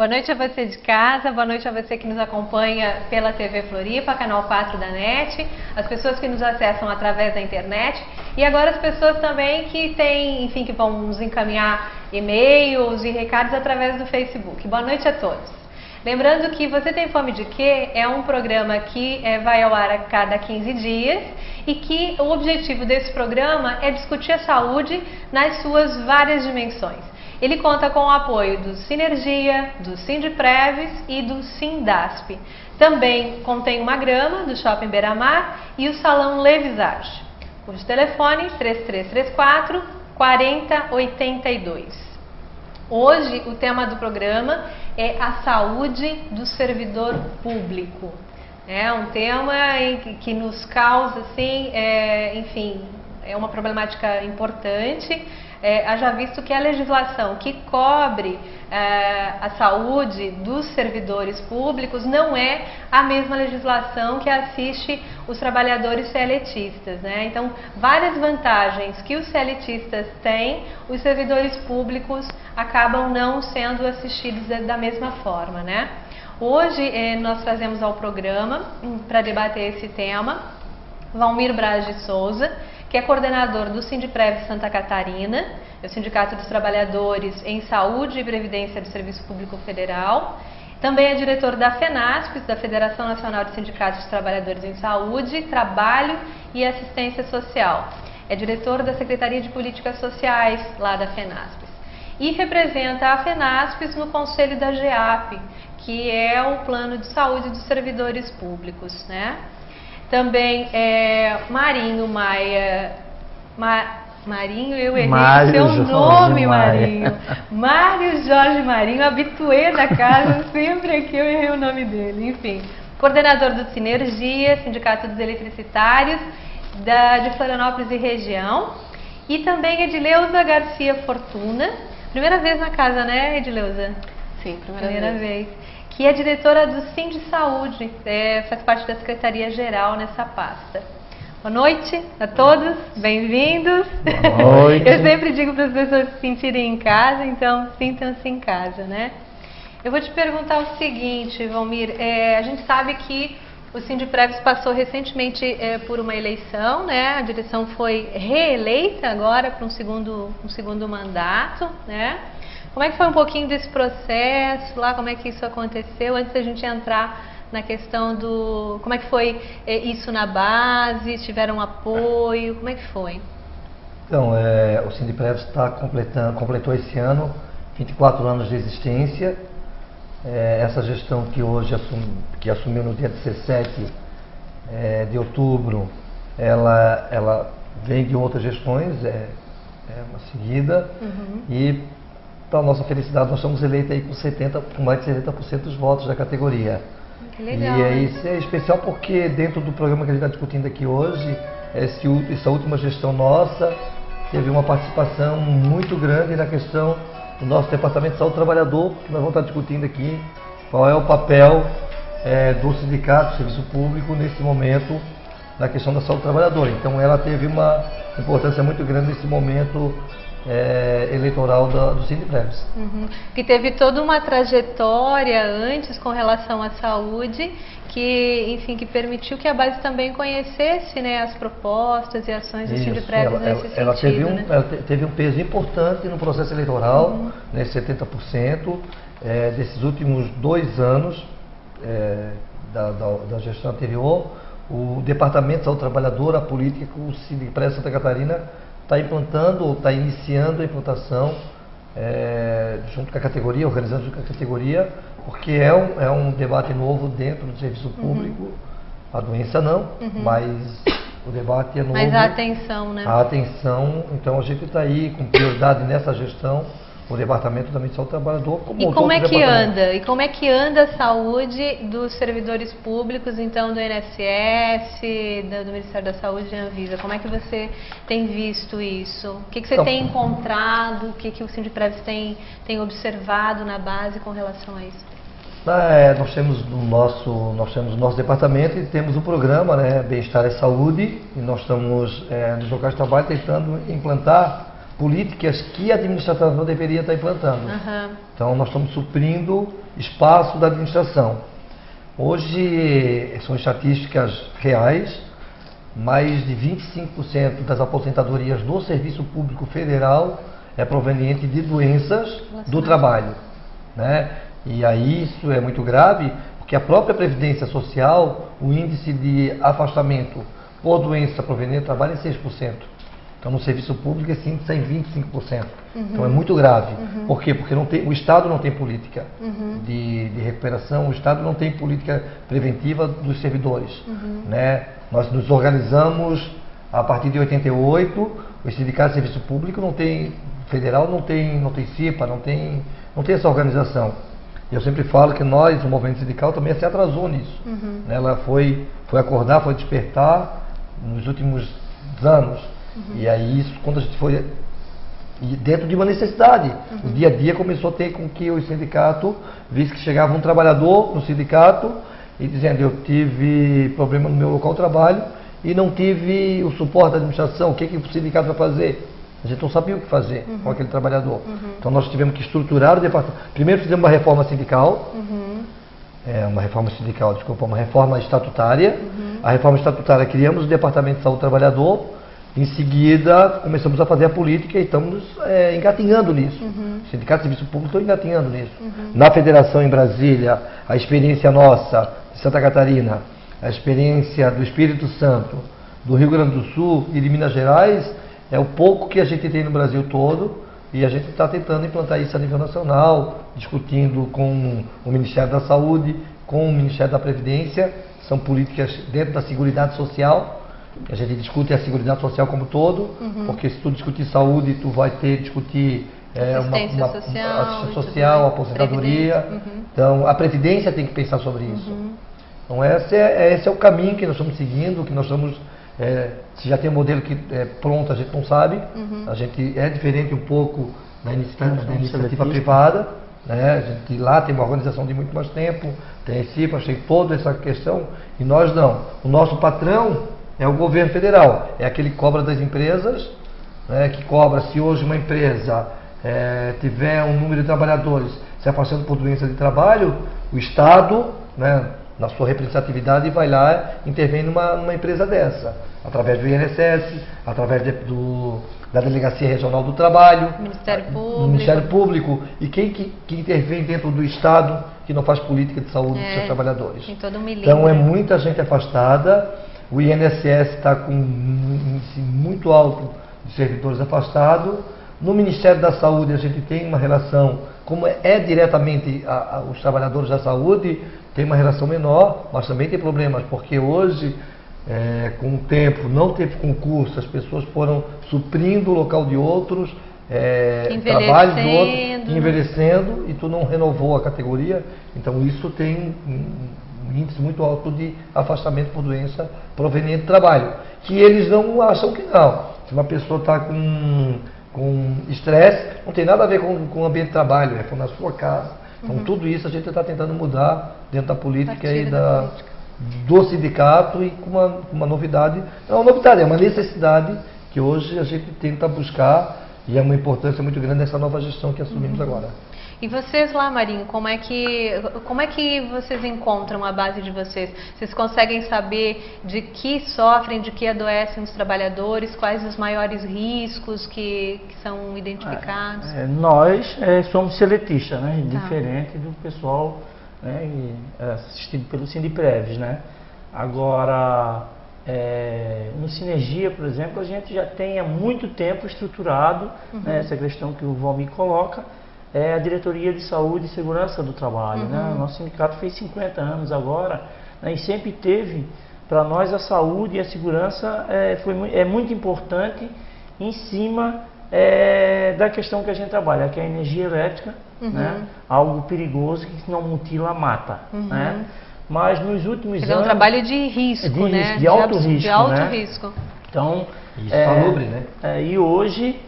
Boa noite a você de casa, boa noite a você que nos acompanha pela TV Floripa, canal 4 da NET, as pessoas que nos acessam através da internet e agora as pessoas também que têm, enfim, que vão nos encaminhar e-mails e recados através do Facebook. Boa noite a todos. Lembrando que Você Tem Fome de Quê? É um programa que vai ao ar a cada 15 dias e que o objetivo desse programa é discutir a saúde nas suas várias dimensões. Ele conta com o apoio do Sinergia, do Sindpreves e do Sindasp. Também contém uma grama do Shopping Beira-Mar e o Salão Levisage. O telefone 3334 4082. Hoje o tema do programa é a saúde do servidor público. É um tema que nos causa, assim, enfim, é uma problemática importante. Haja visto que a legislação que cobre a saúde dos servidores públicos não é a mesma legislação que assiste os trabalhadores CLTistas, né? Então, várias vantagens que os CLTistas têm, os servidores públicos acabam não sendo assistidos da mesma forma, né? Hoje nós trazemos ao programa, para debater esse tema, Valmir Braz de Souza, que é coordenador do Sindprev Santa Catarina, é o Sindicato dos Trabalhadores em Saúde e Previdência do Serviço Público Federal. Também é diretor da FENASPES, da Federação Nacional de Sindicatos de Trabalhadores em Saúde, Trabalho e Assistência Social. É diretor da Secretaria de Políticas Sociais, lá da FENASPES. E representa a FENASPES no Conselho da GEAP, que é o Plano de Saúde dos Servidores Públicos, né? Também Marinho Maia. Marinho, eu errei o seu nome, Marinho. Mário Jorge Marinho, habituê da casa, sempre aqui eu errei o nome dele. Enfim, coordenador do Sinergia, Sindicato dos Eletricitários de Florianópolis e região. E também Edileuza Garcia Fortuna. Primeira vez na casa, né, Edileuza? Sim, primeira vez. Que é diretora do Sindisaúde, faz parte da Secretaria-Geral nessa pasta. Boa noite a todos, bem-vindos. Boa noite. Eu sempre digo para as pessoas se sentirem em casa, então sintam-se em casa, né? Eu vou te perguntar o seguinte, Valmir, a gente sabe que o Sindpreves passou recentemente por uma eleição, né? A direção foi reeleita agora para um segundo mandato, né? Como é que foi um pouquinho desse processo lá, como é que isso aconteceu, antes da gente entrar na questão do... Como é que foi isso na base, tiveram apoio, como é que foi? Então, o Sindpreves completou esse ano 24 anos de existência. Essa gestão que hoje assumiu no dia 17 de outubro, ela vem de outras gestões, uma seguida, e para nossa felicidade nós somos eleitos aí com mais de 70% dos votos da categoria. Que legal, e isso é especial porque dentro do programa que a gente está discutindo aqui hoje, essa última gestão nossa teve uma participação muito grande na questão do nosso Departamento de Saúde do Trabalhador, que nós vamos estar discutindo aqui qual é o papel do sindicato, do serviço público nesse momento na questão da saúde do trabalhador. Então ela teve uma importância muito grande nesse momento eleitoral do Sindpreves. Que teve toda uma trajetória antes com relação à saúde, que, enfim, que permitiu que a base também conhecesse, né, as propostas e ações do Sindpreves nesse sentido. Ela teve um peso importante no processo eleitoral, nesses 70%, desses últimos 2 anos da gestão anterior. O Departamento de Saúde do Trabalhador, a política, o Sindpreves Santa Catarina está implantando ou está iniciando a implantação junto com a categoria, organizando junto com a categoria, porque é um debate novo dentro do serviço público. A doença não, mas o debate é novo. Mas a atenção, né? A atenção, então a gente está aí com prioridade nessa gestão, o Departamento também de Saúde do Trabalhador. E como é que anda? E como é que anda a saúde dos servidores públicos, então, do INSS, do Ministério da Saúde e da Anvisa? Como é que você tem visto isso? O que você tem encontrado? O que o Sindpreves tem observado na base com relação a isso? Nós temos o nosso departamento e temos o programa, né, Bem-Estar e Saúde, e nós estamos nos locais de trabalho tentando implantar políticas que a administração deveria estar implantando. Então, nós estamos suprindo espaço da administração. Hoje, são estatísticas reais, mais de 25% das aposentadorias do Serviço Público Federal é proveniente de doenças do trabalho, né? E aí isso é muito grave, porque a própria Previdência Social, o índice de afastamento por doença proveniente do trabalho é 6%. Então, no serviço público, esse índice é em 25%. Então, é muito grave. Por quê? Porque o Estado não tem política de recuperação, o Estado não tem política preventiva dos servidores. Né? Nós nos organizamos a partir de 88, o Sindicato de Serviço Público não tem, federal não tem CIPA, não tem essa organização. E eu sempre falo que nós, o movimento sindical, também se atrasou nisso. Né? Ela foi acordar, foi despertar nos últimos anos. E aí isso, quando a gente foi dentro de uma necessidade, o dia a dia começou a ter com que o sindicato visse que chegava um trabalhador no sindicato e dizendo: eu tive problema no meu local de trabalho e não tive o suporte da administração, o que o sindicato vai fazer? A gente não sabia o que fazer com aquele trabalhador. Então nós tivemos que estruturar o departamento. Primeiro fizemos uma reforma sindical, uma reforma estatutária. A reforma estatutária, criamos o Departamento de Saúde do Trabalhador. Em seguida, começamos a fazer a política e estamos engatinhando nisso. O Sindicato de Serviço Público está engatinhando nisso. Na federação em Brasília, a experiência nossa de Santa Catarina, a experiência do Espírito Santo, do Rio Grande do Sul e de Minas Gerais, é o pouco que a gente tem no Brasil todo, e a gente está tentando implantar isso a nível nacional, discutindo com o Ministério da Saúde, com o Ministério da Previdência. São políticas dentro da Seguridade Social. A gente discute a Seguridade Social como todo, porque se tu discutir saúde, tu vai ter que discutir assistência social, aposentadoria. Então, a Previdência tem que pensar sobre isso. Então, esse é o caminho que nós estamos seguindo, que nós estamos... se já tem um modelo que é pronto, a gente não sabe. A gente é diferente um pouco da iniciativa privada. Né? A gente lá tem uma organização de muito mais tempo, tem CIPA, tem toda essa questão, e nós não. O nosso patrão é o governo federal, é aquele que cobra das empresas, né, que cobra se hoje uma empresa tiver um número de trabalhadores se afastando por doença de trabalho, o Estado, né, na sua representatividade, vai lá e intervém numa empresa dessa, através do INSS, através da Delegacia Regional do Trabalho, Ministério Público, e quem que intervém dentro do Estado que não faz política de saúde dos seus trabalhadores. Então é muita gente afastada. O INSS está com um índice muito alto de servidores afastados. No Ministério da Saúde a gente tem uma relação, como é diretamente os trabalhadores da saúde, tem uma relação menor, mas também tem problemas, porque hoje, com o tempo, não teve concurso, as pessoas foram suprindo o local de outros, trabalho de outros, envelhecendo, e tu não renovou a categoria. Então isso tem um índice muito alto de afastamento por doença proveniente do trabalho, que eles não acham que não. Se uma pessoa está com estresse, não tem nada a ver com o ambiente de trabalho, é na sua casa. Então tudo isso a gente está tentando mudar dentro da política do sindicato, e com uma novidade, não é uma novidade, é uma necessidade que hoje a gente tenta buscar, e é uma importância muito grande nessa nova gestão que assumimos agora. E vocês lá, Marinho, como é que vocês encontram a base de vocês? Vocês conseguem saber de que sofrem, de que adoecem os trabalhadores, quais os maiores riscos que são identificados? Nós somos seletistas, né? Diferente do pessoal, né, assistido pelo Sindipreves, né? Agora, no Sinergia, por exemplo, a gente já tem há muito tempo estruturado, né, essa questão que o Valmir coloca, é a Diretoria de Saúde e Segurança do Trabalho. Né? O nosso sindicato fez 50 anos agora, né, e sempre teve, para nós, a saúde e a segurança é muito importante em cima da questão que a gente trabalha, que é a energia elétrica, né? Algo perigoso que, se não mutila, mata. Né? Mas nos últimos anos... É um trabalho de risco, né? De alto risco. De alto risco. Então, insalubre, né? E hoje...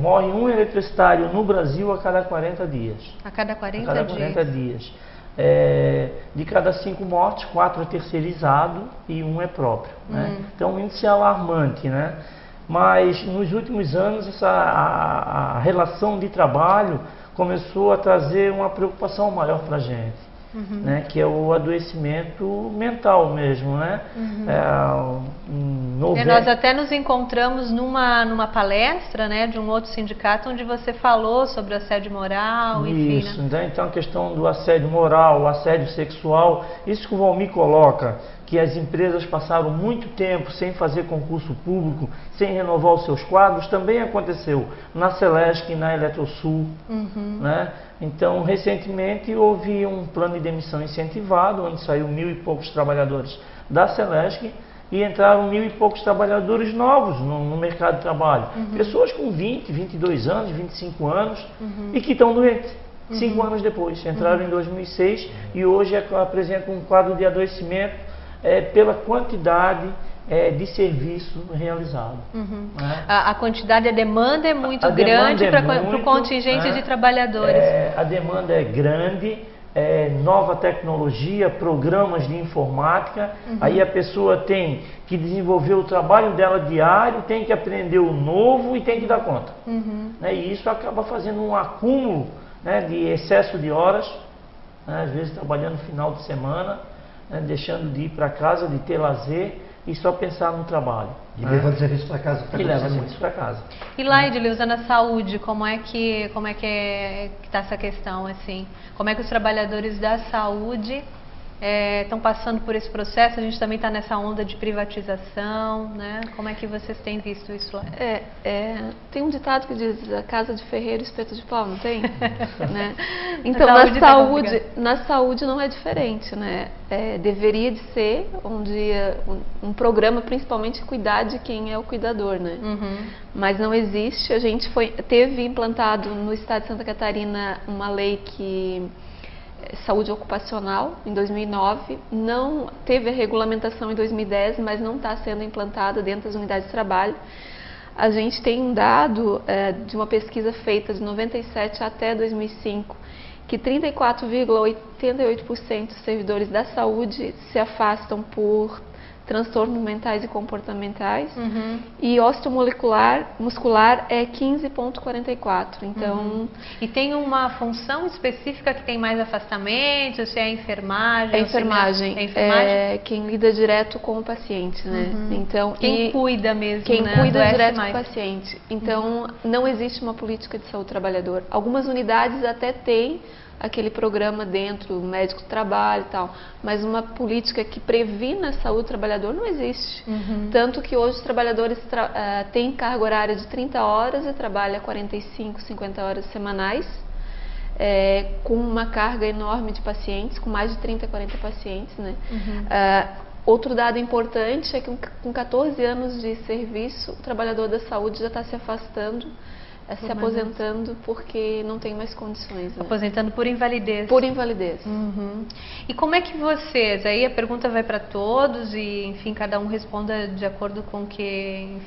morre um eletricitário no Brasil a cada 40 dias. A cada 40 dias? A cada 40 dias. De cada 5 mortes, 4 é terceirizado e 1 é próprio. Né? Então, um índice alarmante. Né? Mas nos últimos anos a relação de trabalho começou a trazer uma preocupação maior para a gente. Né, que é o adoecimento mental mesmo, né? Nós até nos encontramos numa palestra, né, de um outro sindicato onde você falou sobre o assédio moral, enfim. Isso, né? Então a questão do assédio moral, o assédio sexual, isso que o Valmir coloca, que as empresas passaram muito tempo sem fazer concurso público, sem renovar os seus quadros, também aconteceu na Celesc e na Eletrosul, né? Então, recentemente houve um plano de demissão incentivado, onde saiu 1000 e poucos trabalhadores da Celesc e entraram 1000 e poucos trabalhadores novos no mercado de trabalho. Pessoas com 20, 22 anos, 25 anos e que estão doentes. 5 anos depois, entraram em 2006 e hoje apresentam um quadro de adoecimento pela quantidade de serviço realizado. Né? A quantidade, a demanda é muito grande para o contingente de trabalhadores. A demanda é grande, nova tecnologia, programas de informática, aí a pessoa tem que desenvolver o trabalho dela diário, tem que aprender o novo e tem que dar conta. Né? E isso acaba fazendo um acúmulo, né, de excesso de horas, né, às vezes trabalhando no final de semana, né, deixando de ir para casa, de ter lazer e só pensar no trabalho. E levando serviço para casa. E leva serviço para casa. E lá, Edileuza, na saúde, como é que está essa questão, assim? Como é que os trabalhadores da saúde estão passando por esse processo? A gente também está nessa onda de privatização, né? Como é que vocês têm visto isso lá? Tem um ditado que diz: a casa de ferreiro, espeto de pau, não tem? Né? Então, na saúde não é diferente, né? Deveria de ser um programa, principalmente, cuidar de quem é o cuidador, né? Mas não existe. A gente teve implantado no estado de Santa Catarina uma lei que saúde ocupacional em 2009, não teve a regulamentação em 2010, mas não está sendo implantada dentro das unidades de trabalho. A gente tem um dado de uma pesquisa feita de 97 até 2005, que 34,88% dos servidores da saúde se afastam por transtornos mentais e comportamentais, e osteomolecular muscular é 15,44. Então, e tem uma função específica que tem mais afastamento, se é a enfermagem? É enfermagem. É quem lida direto com o paciente, né? Então, quem cuida mesmo, quem né? cuida direto com o paciente. Então, não existe uma política de saúde do trabalhador. Algumas unidades até têm aquele programa dentro, médico do trabalho e tal, mas uma política que previna a saúde do trabalhador não existe. Tanto que hoje os trabalhadores têm carga horária de 30 horas e trabalham 45, 50 horas semanais, com uma carga enorme de pacientes, com mais de 30, 40 pacientes, né? Outro dado importante é que com 14 anos de serviço, o trabalhador da saúde já está se afastando, se aposentando porque não tem mais condições. Né? Aposentando por invalidez. Por invalidez. E como é que vocês, aí a pergunta vai para todos e, enfim, cada um responda de acordo com o que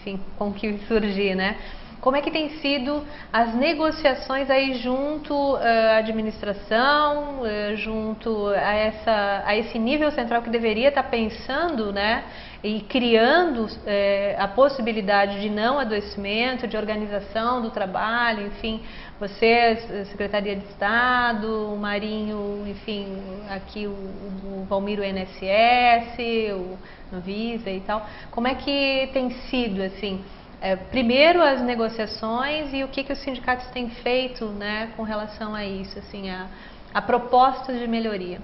surgir, né? Como é que tem sido as negociações aí junto à administração, junto a esse nível central que deveria estar pensando, né, e criando a possibilidade de não adoecimento, de organização do trabalho, enfim, você, Secretaria de Estado, o Marinho, enfim, aqui o Valmir, o INSS, o Anvisa e tal. Como é que tem sido, assim, primeiro as negociações e o que os sindicatos têm feito, né, com relação a isso, assim, a propostas de melhoria?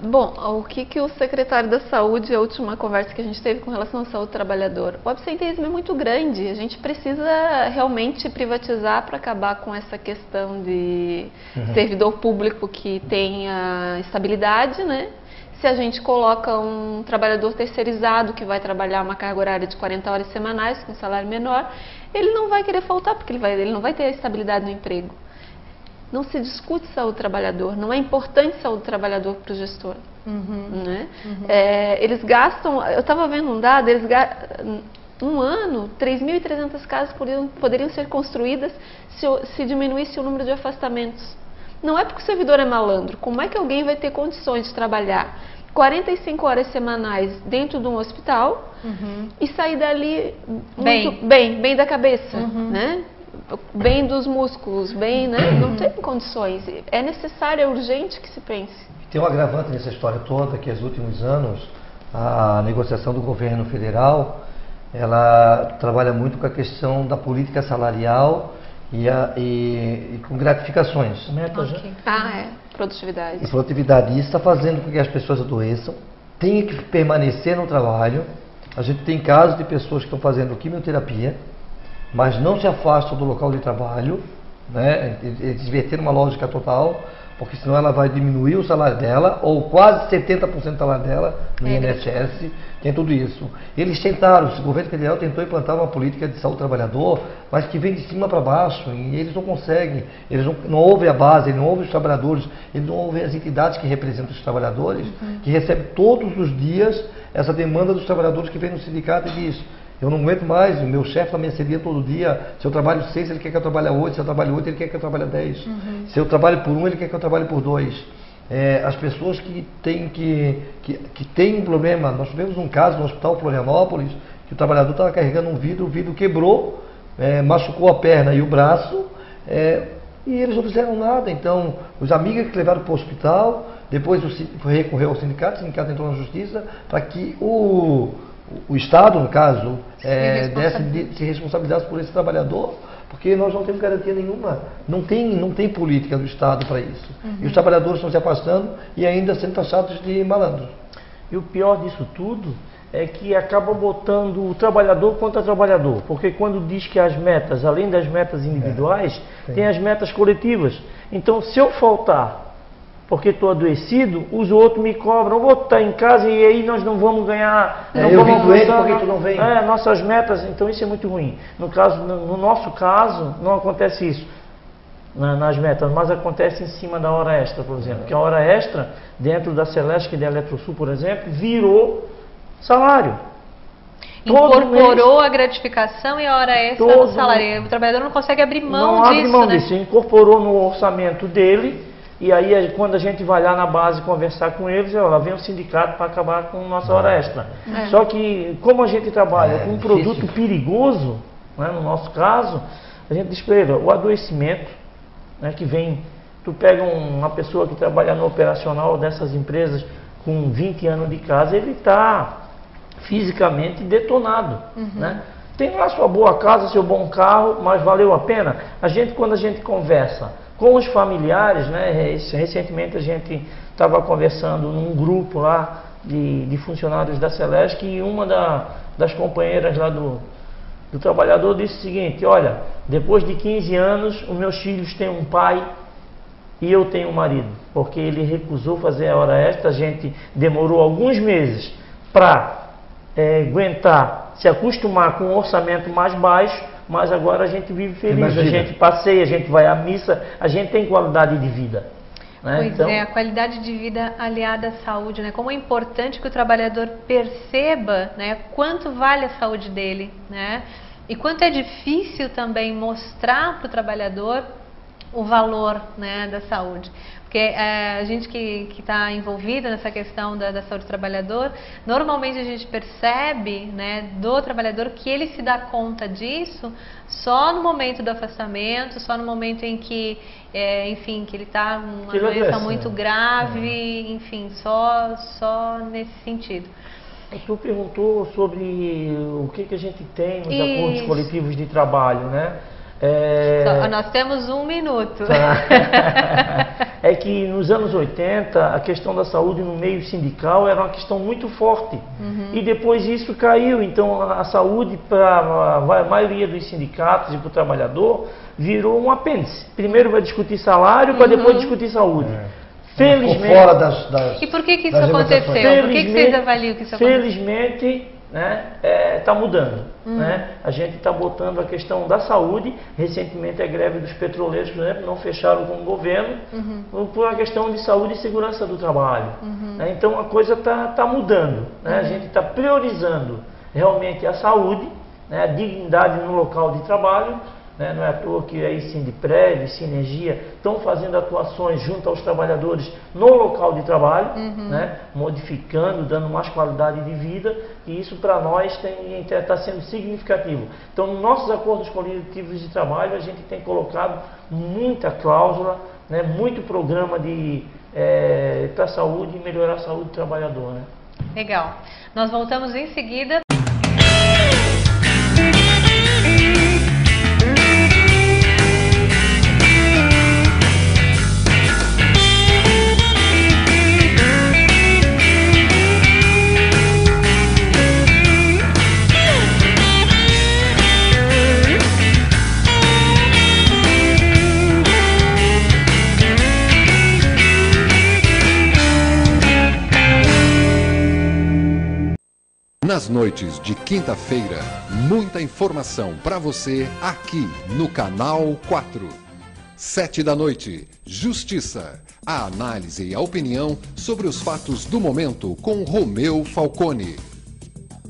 Bom, o que o secretário da Saúde, a última conversa que a gente teve com relação à saúde do trabalhador, o absenteísmo é muito grande, a gente precisa realmente privatizar para acabar com essa questão de servidor público que tenha estabilidade, né? Se a gente coloca um trabalhador terceirizado que vai trabalhar uma carga horária de 40 horas semanais com salário menor, ele não vai querer faltar porque ele não vai ter estabilidade no emprego. Não se discute saúde do trabalhador, não é importante saúde do trabalhador para o gestor. Né? Eles gastam, eu estava vendo um dado, um ano, 3.300 casas poderiam ser construídas se diminuísse o número de afastamentos. Não é porque o servidor é malandro, como é que alguém vai ter condições de trabalhar 45 horas semanais dentro de um hospital e sair dali muito bem da cabeça, né? Bem dos músculos, bem, né? Não tem condições. É necessário, é urgente que se pense. Tem um agravante nessa história toda, que nos últimos anos a negociação do governo federal, ela trabalha muito com a questão da política salarial e com gratificações. Produtividade. E produtividade. Isso está fazendo com que as pessoas adoeçam, tenham que permanecer no trabalho. A gente tem casos de pessoas que estão fazendo quimioterapia, mas não se afastam do local de trabalho, né? Eles inverteram uma lógica total, porque senão ela vai diminuir o salário dela, ou quase 70% do salário dela no INSS, tem tudo isso. Eles tentaram, o governo federal tentou implantar uma política de saúde do trabalhador, mas que vem de cima para baixo, e eles não conseguem, eles não ouvem a base, eles não ouvem os trabalhadores, eles não ouvem as entidades que representam os trabalhadores, que recebem todos os dias essa demanda dos trabalhadores que vem no sindicato e diz: eu não aguento mais, o meu chefe também seria todo dia, se eu trabalho 6, ele quer que eu trabalhe 8, se eu trabalho 8, ele quer que eu trabalhe 10. Se eu trabalho por 1, ele quer que eu trabalhe por 2. As pessoas que têm um problema, nós tivemos um caso no Hospital Florianópolis, que o trabalhador estava carregando um vidro, o vidro quebrou, machucou a perna e o braço, e eles não fizeram nada. Então, os amigos que levaram para o hospital, depois recorreu ao sindicato, o sindicato entrou na justiça, para que o Estado, no caso, se responsabilizasse por esse trabalhador, porque nós não temos garantia nenhuma. Não tem política do Estado para isso. E os trabalhadores estão se afastando e ainda sendo taxados de malandros. E o pior disso tudo é que acaba botando o trabalhador contra o trabalhador. Porque quando diz que as metas, além das metas individuais, tem as metas coletivas. Então, se eu faltar porque estou adoecido, os outros me cobram, vou estar em casa e aí nós não vamos ganhar, não eu vamos vim doente porque tu não vem. Nossas metas, então isso é muito ruim. No nosso caso, não acontece isso nas metas, mas acontece em cima da hora extra, por exemplo. Porque a hora extra, dentro da Celesc e da Eletrosul, por exemplo, virou salário. Incorporou a gratificação e a hora extra no salário. O trabalhador não consegue abrir mão disso, abre mão disso, incorporou no orçamento dele. E aí, quando a gente vai lá na base conversar com eles, lá vem o sindicato para acabar com nossa hora extra. Só que, como a gente trabalha com um produto perigoso, né, no nosso caso, a gente diz para ele, o adoecimento, né, que vem, tu pega uma pessoa que trabalha no operacional dessas empresas com 20 anos de casa, ele está fisicamente detonado, né? Tem lá sua boa casa, seu bom carro, mas valeu a pena? Quando a gente conversa com os familiares, né? Recentemente a gente estava conversando num grupo lá de funcionários da Celesc e uma das companheiras lá do trabalhador disse o seguinte: olha, depois de 15 anos os meus filhos têm um pai e eu tenho um marido, porque ele recusou fazer a hora extra. A gente demorou alguns meses para aguentar, se acostumar com um orçamento mais baixo, mas agora a gente vive feliz, imagina. A gente passeia, a gente vai à missa, a gente tem qualidade de vida. Né? Pois então, a qualidade de vida aliada à saúde, né? Como é importante que o trabalhador perceba, né, quanto vale a saúde dele, né? E quanto é difícil também mostrar para o trabalhador o valor, né, da saúde. Porque a gente que está envolvida nessa questão da saúde do trabalhador, normalmente a gente percebe, né, do trabalhador que ele se dá conta disso só no momento do afastamento, só no momento em que, enfim, que ele está com uma doença muito grave, enfim, só nesse sentido. Tu perguntou sobre o que a gente tem nos acordos coletivos de trabalho, né? Nós temos 1 minuto. É que nos anos 80 a questão da saúde no meio sindical era uma questão muito forte. E depois isso caiu. Então a saúde para a maioria dos sindicatos e para o trabalhador virou um apêndice. Primeiro vai discutir salário para depois discutir saúde. Felizmente. Fora e por que isso aconteceu? Por que vocês avaliam que isso aconteceu? Felizmente, né, está mudando. Né? A gente está botando a questão da saúde. Recentemente a greve dos petroleiros, por exemplo, não fecharam com o governo por uma questão de saúde e segurança do trabalho. Né? Então a coisa está mudando. Né? A gente está priorizando realmente a saúde, né, a dignidade no local de trabalho, né? Não é à toa que aí Sindiprév, Sinergia estão fazendo atuações junto aos trabalhadores no local de trabalho, né? Modificando, dando mais qualidade de vida, e isso para nós está sendo significativo. Então, nos nossos acordos coletivos de trabalho, a gente tem colocado muita cláusula, né? Muito programa para a saúde e melhorar a saúde do trabalhador, né? Legal. Nós voltamos em seguida. Nas noites de quinta-feira, muita informação para você aqui no Canal 4. 7 da noite, Justiça. A análise e a opinião sobre os fatos do momento com Romeu Falcone.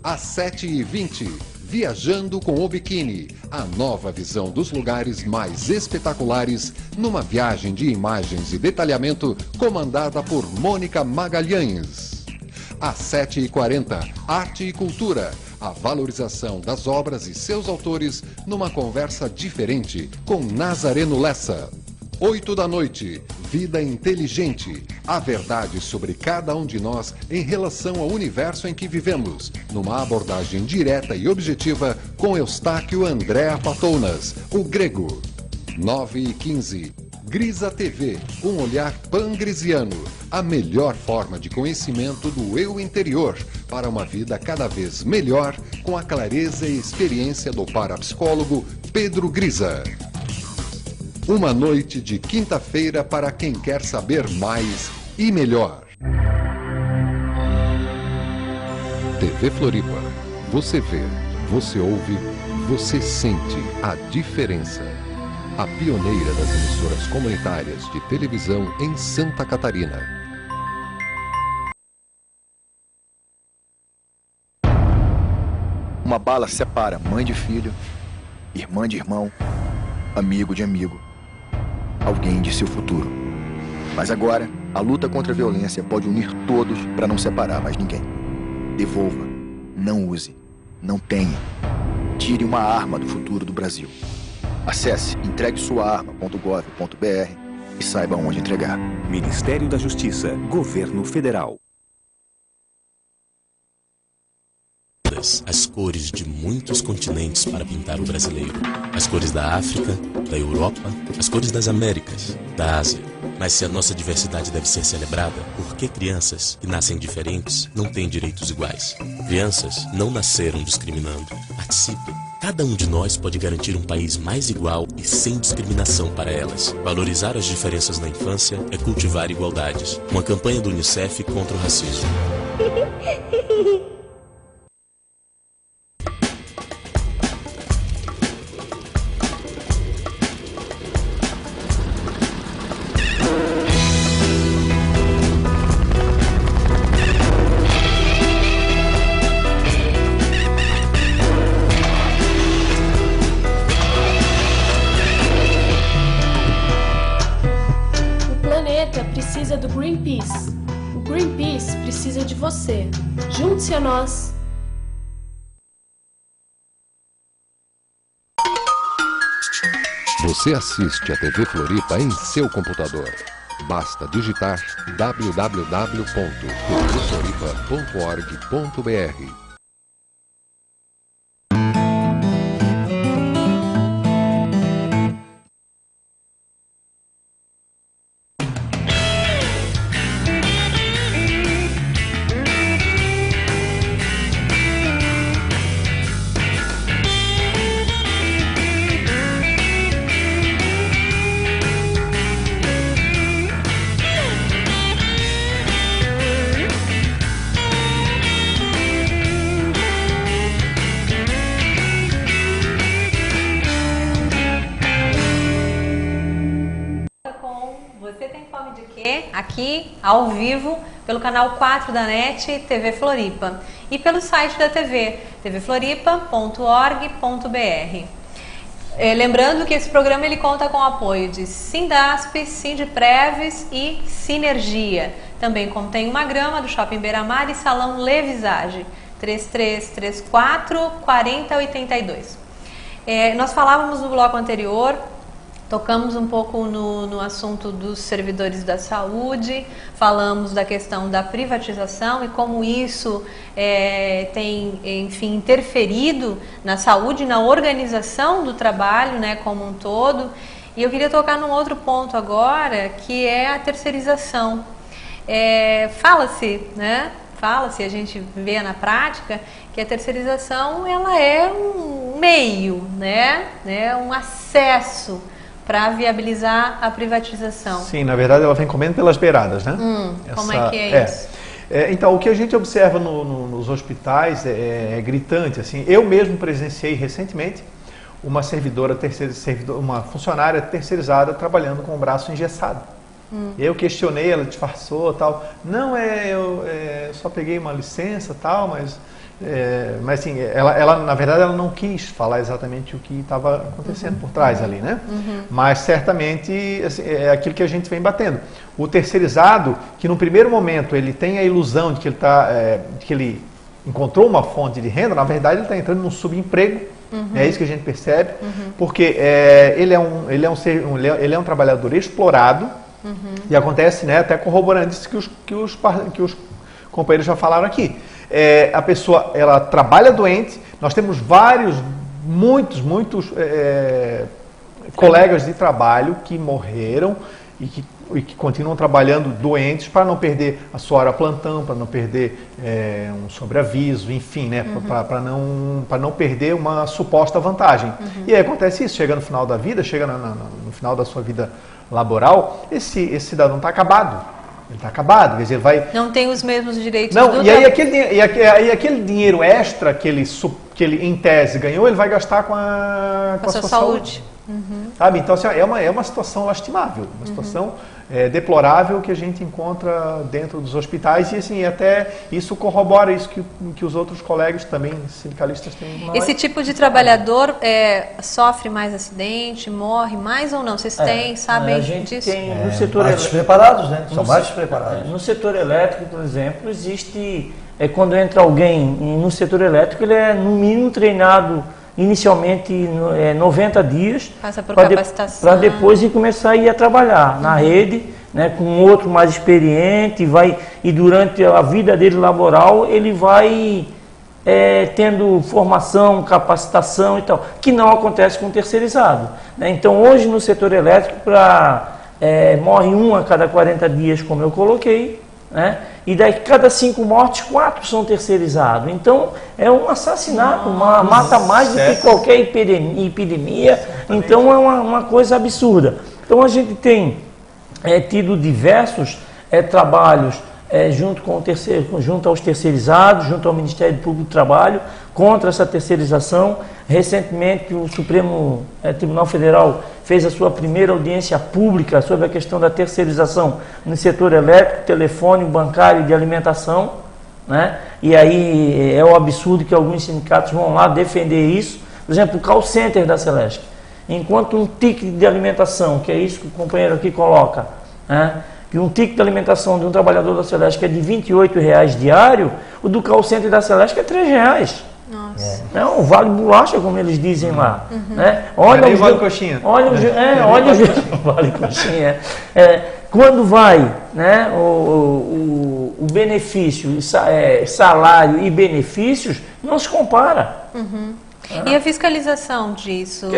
Às 7h20, Viajando com o Biquíni. A nova visão dos lugares mais espetaculares numa viagem de imagens e detalhamento comandada por Mônica Magalhães. Às 7h40, Arte e Cultura, a valorização das obras e seus autores numa conversa diferente com Nazareno Lessa. 8 da noite, Vida Inteligente, a verdade sobre cada um de nós em relação ao universo em que vivemos, numa abordagem direta e objetiva com Eustáquio Andréa Patounas, o grego. 9h15, Grisa TV, um olhar pangrisiano, a melhor forma de conhecimento do eu interior para uma vida cada vez melhor com a clareza e experiência do parapsicólogo Pedro Grisa. Uma noite de quinta-feira para quem quer saber mais e melhor. TV Floripa. Você vê, você ouve, você sente a diferença. A pioneira das emissoras comunitárias de televisão em Santa Catarina. Uma bala separa mãe de filho, irmã de irmão, amigo de amigo. Alguém de seu futuro. Mas agora, a luta contra a violência pode unir todos para não separar mais ninguém. Devolva, não use, não tenha. Tire uma arma do futuro do Brasil. Acesse entreguesuaarma.gov.br e saiba onde entregar. Ministério da Justiça, Governo Federal. As cores de muitos continentes para pintar o brasileiro. As cores da África, da Europa, as cores das Américas, da Ásia. Mas se a nossa diversidade deve ser celebrada, por que crianças que nascem diferentes não têm direitos iguais? Crianças não nasceram discriminando. Participe. Cada um de nós pode garantir um país mais igual e sem discriminação para elas. Valorizar as diferenças na infância é cultivar igualdades. Uma campanha do UNICEF contra o racismo. Precisa do Greenpeace. O Greenpeace precisa de você. Junte-se a nós. Você assiste a TV Floripa em seu computador. Basta digitar www.tvfloripa.org.br. Aqui, ao vivo, pelo canal 4 da NET, TV Floripa. E pelo site da TV, tvfloripa.org.br. Lembrando que esse programa ele conta com o apoio de Sindasp, Sindipreves e Sinergia. Também contém uma grama do Shopping Beira-Mar e Salão Levisage, 3334 4082. Nós falávamos no bloco anterior, tocamos um pouco no assunto dos servidores da saúde, falamos da questão da privatização e como isso tem, enfim, interferido na saúde, na organização do trabalho, né, como um todo. E eu queria tocar num outro ponto agora, que é a terceirização. Fala-se, a gente vê na prática, que a terceirização ela é um meio, um acesso para viabilizar a privatização. Sim, na verdade ela vem comendo pelas beiradas, né? Como é que é isso? Então, o que a gente observa nos hospitais é gritante. Assim, eu mesmo presenciei recentemente uma uma funcionária terceirizada trabalhando com o braço engessado. Eu questionei, ela disfarçou tal. Não, eu só peguei uma licença tal, mas assim, ela na verdade ela não quis falar exatamente o que estava acontecendo por trás ali, né? Mas certamente assim, é aquilo que a gente vem batendo. O terceirizado, que no primeiro momento ele tem a ilusão de que ele de que ele encontrou uma fonte de renda, na verdade ele está entrando num subemprego. É isso que a gente percebe, porque ele é um trabalhador explorado. E acontece, né, até corroborando isso que os companheiros já falaram aqui. A pessoa, ela trabalha doente. Nós temos muitos colegas de trabalho que morreram e que continuam trabalhando doentes para não perder a sua hora plantão, para não perder um sobreaviso, enfim, né, para não perder uma suposta vantagem. E aí acontece isso, chega no final da vida, chega no final da sua vida laboral, esse cidadão está acabado. Ele está acabado, quer dizer, ele vai... Não tem os mesmos direitos do... E aí aquele dinheiro extra que ele em tese ganhou, ele vai gastar com a sua saúde. Sabe? Então, assim, é uma situação lastimável, uma situação deplorável que a gente encontra dentro dos hospitais e assim, até isso corrobora isso que os outros colegas também, sindicalistas, têm. Esse tipo de trabalhador sofre mais acidente, morre mais ou não? Vocês sabem disso? Tem no setor mais despreparados, né? São mais despreparados. No setor elétrico, por exemplo, existe... quando entra alguém no setor elétrico, ele é no mínimo treinado inicialmente 90 dias para depois ir começar a ir a trabalhar na rede, né, com outro mais experiente, e durante a vida dele laboral ele vai tendo formação, capacitação e tal, que não acontece com o terceirizado, né? Então hoje no setor elétrico morre um a cada 40 dias, como eu coloquei, né? E daí cada 5 mortes, 4 são terceirizados. Então é um assassinato, mata mais do que qualquer epidemia. Então é uma coisa absurda. Então a gente tem tido diversos trabalhos junto aos terceirizados, junto ao Ministério Público do Trabalho, contra essa terceirização. Recentemente o Supremo Tribunal Federal fez a sua primeira audiência pública sobre a questão da terceirização no setor elétrico, telefônico, bancário e de alimentação, né? E aí é um absurdo que alguns sindicatos vão lá defender isso. Por exemplo, o call center da Celesc. Enquanto um ticket de alimentação, que é isso que o companheiro aqui coloca, né? Que um ticket de alimentação de um trabalhador da Celesc é de R$ 28,00 diário, o do call center da Celesc é R$ 3,00. Nossa. Não, vale bolacha, como eles dizem lá. Né? Olha vale coxinha. Vale coxinha. Quando vai, né, o benefício, salário e benefícios, não se compara. E a fiscalização disso?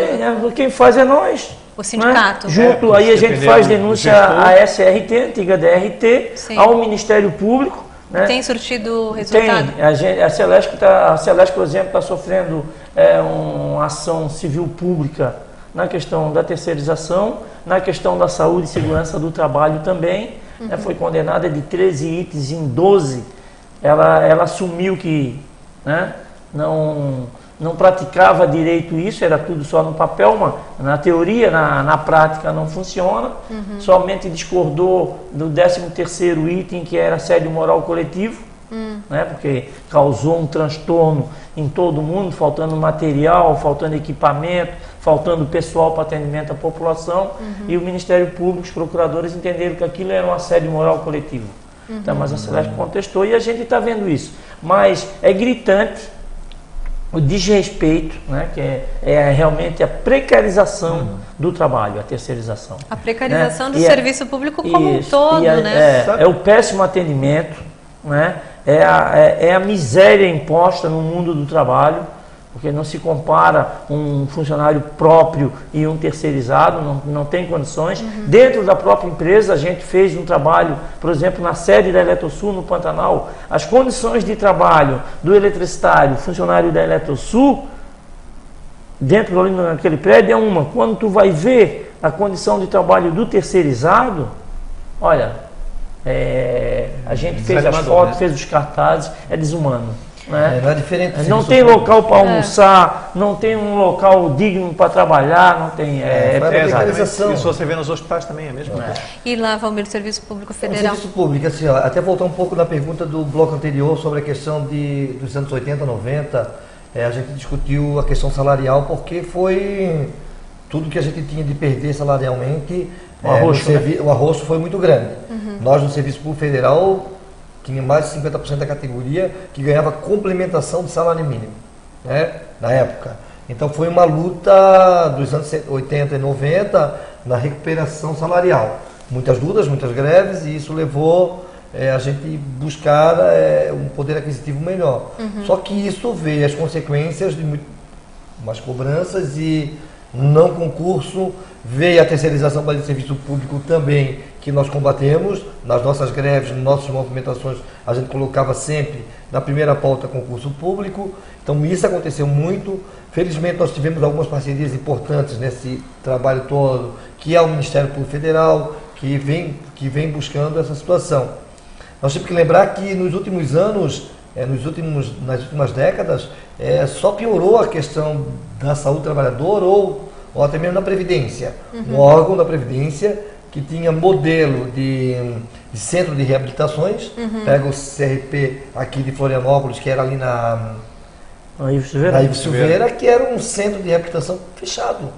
Quem faz é nós. O sindicato. Né? Junto, aí a gente faz denúncia à SRT, antiga DRT, ao Ministério Público. Né? Tem surtido resultado? Tem. A Celesc, por exemplo, está sofrendo uma ação civil pública na questão da terceirização, na questão da saúde e segurança do trabalho também. Foi condenada de 13 itens em 12. Ela assumiu que, né, não praticava direito isso, era tudo só no papel, mas na teoria, na prática não funciona. Somente discordou do 13º item, que era assédio moral coletivo, né? Porque causou um transtorno em todo mundo, faltando material, faltando equipamento, faltando pessoal para atendimento à população, e o Ministério Público, os procuradores entenderam que aquilo era um assédio moral coletivo. Então, mas a Celesc contestou e a gente está vendo isso. Mas é gritante o desrespeito, né, que é realmente a precarização do trabalho, a terceirização. A precarização, né, do e serviço público como um todo, né? É o péssimo atendimento, né? É a miséria imposta no mundo do trabalho, porque não se compara um funcionário próprio e um terceirizado, não tem condições. Dentro da própria empresa, a gente fez um trabalho, por exemplo, na sede da Eletrosul, no Pantanal, as condições de trabalho do eletricitário, funcionário da Eletrosul, dentro ali naquele prédio é uma. Quando tu vai ver a condição de trabalho do terceirizado, olha, a gente fez as fotos, né? Fez os cartazes, é desumano. Né? Não é diferente. Não tem local para almoçar, não tem um local digno para trabalhar, não tem. Precarização. Isso você vê nos hospitais também, é mesmo? E lá, Valmir, o Serviço Público Federal? O Serviço Público, assim, ó, até voltar um pouco na pergunta do bloco anterior sobre a questão dos anos 80, 90, a gente discutiu a questão salarial porque foi tudo que a gente tinha de perder salarialmente, o arroxo foi muito grande. Nós, no Serviço Público Federal, tinha mais de 50% da categoria que ganhava complementação de salário mínimo, né, na época. Então foi uma luta dos anos 80 e 90 na recuperação salarial. Muitas lutas, muitas greves, e isso levou a gente buscar um poder aquisitivo melhor. Só que isso veio as consequências de umas cobranças e não concurso, veio a terceirização para o serviço público também, que nós combatemos nas nossas greves, nas nossas movimentações, a gente colocava sempre na primeira pauta concurso público. Então isso aconteceu muito. Felizmente nós tivemos algumas parcerias importantes nesse trabalho todo, que é o Ministério Público Federal, que vem buscando essa situação. Nós temos que lembrar que nos últimos anos, nas últimas décadas, só piorou a questão da saúde do trabalhador ou até mesmo na Previdência. Um órgão da Previdência que tinha modelo de centro de reabilitações, pega o CRP aqui de Florianópolis, que era ali na Ives Silveira, que era um centro de reabilitação fechado.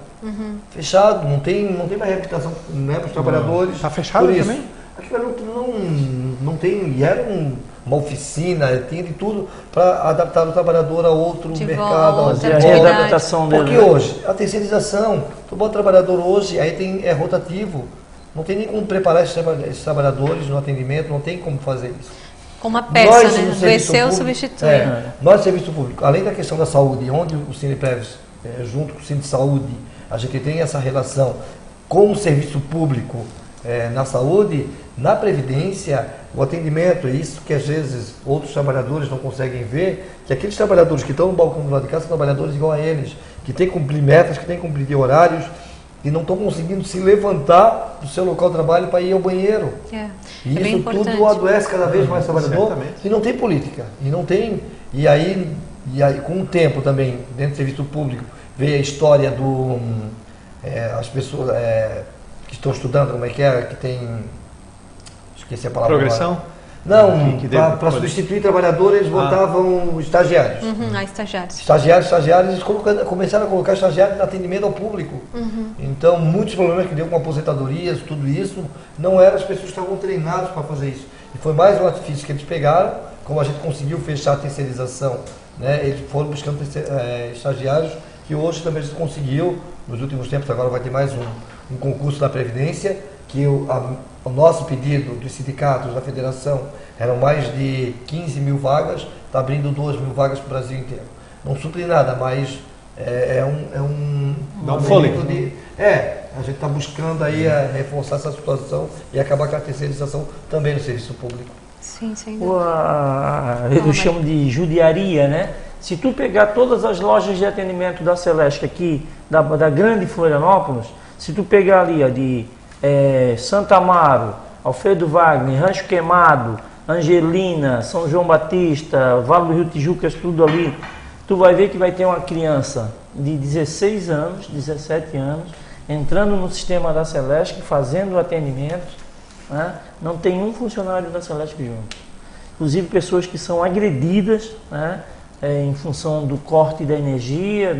Fechado, não tem mais reabilitação, né, para os trabalhadores. Está fechado também? Aquilo não tem, e era uma oficina, tinha de tudo para adaptar o trabalhador a outro mercado, a readaptação dele. Porque hoje, a terceirização, tu bota o trabalhador hoje, aí é rotativo, não tem nem como preparar esses trabalhadores no atendimento, não tem como fazer isso. Com uma peça, né? Adoeceu, substitui. Nós, Serviço Público, além da questão da saúde, onde o Cinepreves, junto com o Cine Saúde, a gente tem essa relação com o Serviço Público na saúde, na Previdência, o atendimento, é isso que às vezes outros trabalhadores não conseguem ver, que aqueles trabalhadores que estão no balcão do lado de casa são trabalhadores igual a eles, que têm que cumprir metas, que têm que cumprir horários, e não estão conseguindo se levantar do seu local de trabalho para ir ao banheiro. E isso tudo adoece cada vez mais o trabalhador. E não tem política. E aí com o tempo também, dentro do serviço público, veio a história as pessoas que estão estudando, como é que tem... Esqueci a palavra. Progressão? Agora. Não, para substituir trabalhadores, eles botavam estagiários. Estagiários, eles começaram a colocar estagiários no atendimento ao público. Então, muitos problemas que deu com aposentadorias, tudo isso, não eram as pessoas que estavam treinadas para fazer isso. E foi mais um artifício que eles pegaram, como a gente conseguiu fechar a terceirização, né? Eles foram buscando estagiários, que hoje também a gente conseguiu, nos últimos tempos, agora vai ter mais um concurso da Previdência, que o nosso pedido dos sindicatos da federação eram mais de 15 mil vagas, está abrindo 2 mil vagas para o Brasil inteiro. Não supre nada, mas dá um fôlego. A gente está buscando aí reforçar essa situação e acabar com a terceirização também no serviço público. Sim, sim. Eu chamo de judiaria, né? Se tu pegar todas as lojas de atendimento da Celesc aqui, da grande Florianópolis, se tu pegar ali de Santa Amaro, Alfredo Wagner, Rancho Queimado, Angelina, São João Batista, Vale do Rio Tijucas, tudo ali, tu vai ver que vai ter uma criança de 16 anos, 17 anos, entrando no sistema da Celesc, fazendo o atendimento, né? Não tem um funcionário da Celesc junto. inclusive pessoas que são agredidas, né, em função do corte da energia,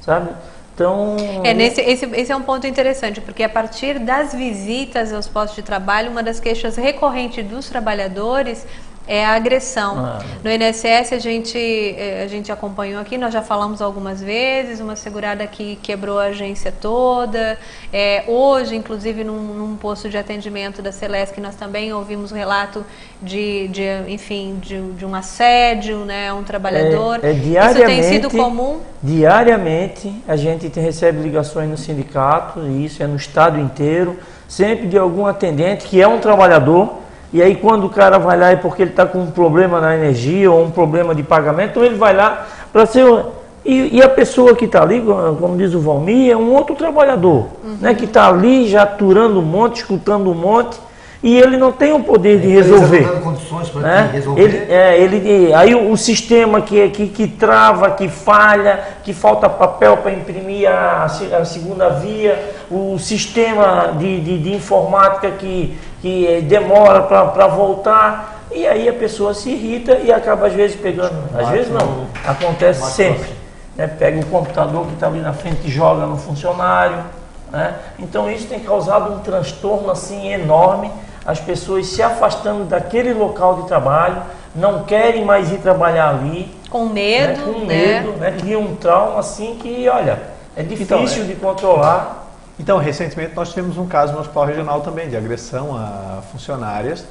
sabe? Então, esse é um ponto interessante, porque a partir das visitas aos postos de trabalho, uma das queixas recorrentes dos trabalhadores é a agressão. No INSS a gente acompanhou aqui, nós já falamos algumas vezes, uma segurada que quebrou a agência toda. Hoje, inclusive, num posto de atendimento da Celesc, nós também ouvimos o relato de um assédio, né, a um trabalhador. Isso tem sido comum? Diariamente a gente recebe ligações no sindicato, e isso é no estado inteiro, sempre de algum atendente que é um trabalhador. E aí quando o cara vai lá é porque ele está com um problema na energia ou um problema de pagamento, então ele vai lá para ser... E a pessoa que está ali, como diz o Valmir, é um outro trabalhador, né, que está ali já aturando um monte, escutando um monte, e ele não tem o poder de resolver. Condições para né? resolver. Aí o sistema que trava, que falha, que falta papel para imprimir a segunda via, o sistema de informática que demora para voltar, e aí a pessoa se irrita e acaba às vezes pegando, às vezes não, acontece sempre, né? Pega o computador que está ali na frente e joga no funcionário, né? Então isso tem causado um transtorno assim enorme, as pessoas se afastando daquele local de trabalho, não querem mais ir trabalhar ali, com medo, né? Cria um trauma assim que, olha, é difícil de controlar. Então, recentemente nós tivemos um caso no Hospital Regional também de agressão a funcionárias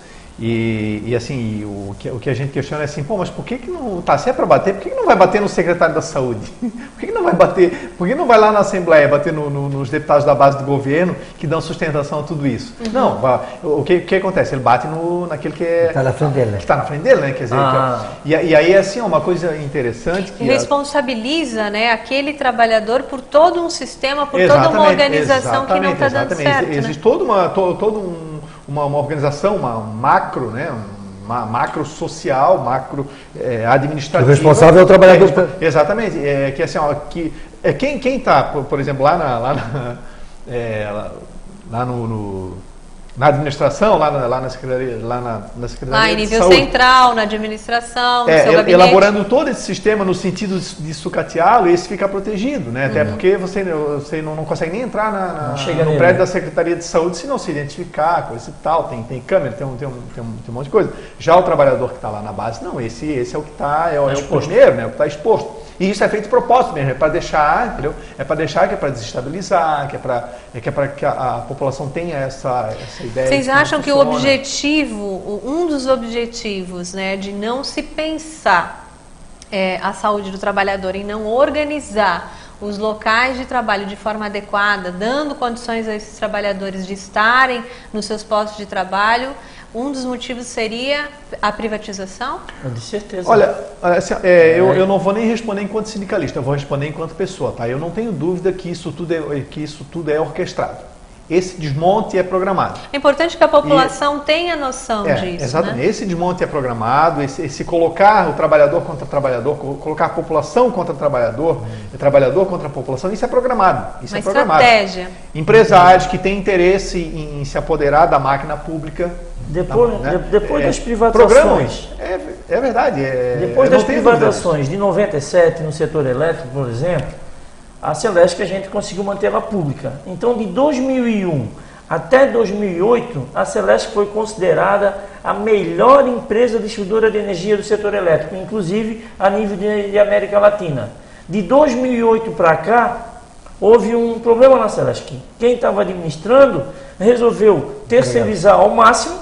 e assim, o que a gente questiona é assim, pô, mas por que não, se é para bater, por que não vai bater no secretário da Saúde? Por que não vai bater, por que não vai lá na Assembleia bater nos deputados da base do governo que dão sustentação a tudo isso? Não, o que acontece? Ele bate naquele que está na frente dele, né? Que está na frente dele, né? Quer dizer, e aí assim, uma coisa interessante que responsabiliza, né, aquele trabalhador por todo um sistema, por toda uma organização que não está dando certo. Existe toda uma organização, uma macro, né? Uma macro social, macro administrativa. O responsável é o trabalhador. Exatamente. Que assim, quem está, por exemplo, lá na administração, lá na Secretaria, na Secretaria em nível central, na administração, no seu gabinete. Elaborando todo esse sistema no sentido de sucateá-lo, esse fica protegido, né? Até porque você não consegue nem entrar no prédio da Secretaria de Saúde se não se identificar, coisa e tal, tem câmera, tem um monte de coisa. Já o trabalhador que está lá na base, não, esse é o que está, é o primeiro, né? O que está exposto. E isso é feito de propósito mesmo, é para deixar, entendeu? É para deixar, que é para desestabilizar, que é para que a população tenha essa ideia. Vocês acham que um dos objetivos, né, de não se pensar a saúde do trabalhador, em não organizar os locais de trabalho de forma adequada, dando condições a esses trabalhadores de estarem nos seus postos de trabalho, um dos motivos seria a privatização? De certeza. Olha, assim, eu não vou nem responder enquanto sindicalista, eu vou responder enquanto pessoa, tá? Eu não tenho dúvida que isso tudo é orquestrado. Esse desmonte é programado. É importante que a população tenha noção disso. Exatamente. Né? Esse desmonte é programado, esse colocar o trabalhador contra o trabalhador, colocar a população contra o trabalhador contra a população, isso é programado. Isso é programado. Estratégia. Empresários que têm interesse em se apoderar da máquina pública. Depois das privatizações. É verdade. Depois das privatizações de 97 no setor elétrico, por exemplo, a Celesc a gente conseguiu manter ela pública. Então, de 2001 até 2008, a Celesc foi considerada a melhor empresa distribuidora de energia do setor elétrico, inclusive a nível de América Latina. De 2008 para cá, houve um problema na Celesc. Quem estava administrando resolveu terceirizar ao máximo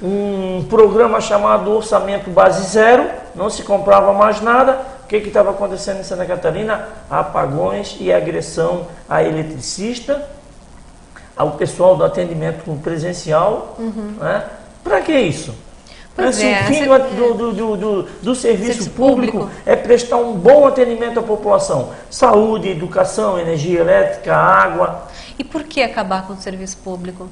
um programa chamado Orçamento Base Zero, não se comprava mais nada. O que estava acontecendo em Santa Catarina? Apagões e agressão a eletricista, ao pessoal do atendimento presencial. Né? Para que isso? O fim do serviço público é prestar um bom atendimento à população. Saúde, educação, energia elétrica, água. E por que acabar com o serviço público?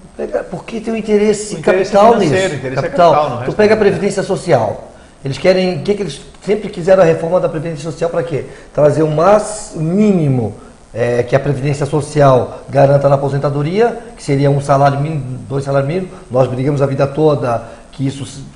Porque tem um interesse capital nisso. Capital. Tu pega a Previdência Social. Eles querem, que eles sempre quiseram a reforma da Previdência Social para quê? Trazer o mínimo que a Previdência Social garanta na aposentadoria, que seria um salário mínimo, 2 salários mínimos. Nós brigamos a vida toda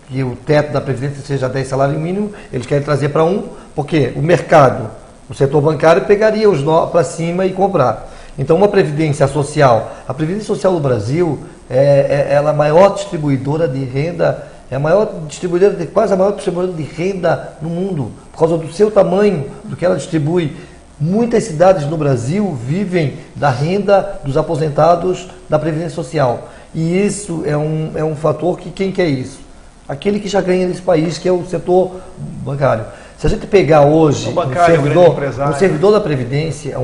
que o teto da Previdência seja 10 salários mínimos, eles querem trazer para 1, porque o mercado, o setor bancário pegaria os nó para cima e comprar. Então, uma Previdência Social, a Previdência Social do Brasil, ela é a maior distribuidora de renda, é a maior distribuidora, quase a maior distribuidora de renda no mundo, por causa do seu tamanho, do que ela distribui. Muitas cidades no Brasil vivem da renda dos aposentados da Previdência Social. E isso é um fator que quem quer isso? Aquele que já ganha nesse país, que é o setor bancário. Se a gente pegar hoje o servidor da Previdência,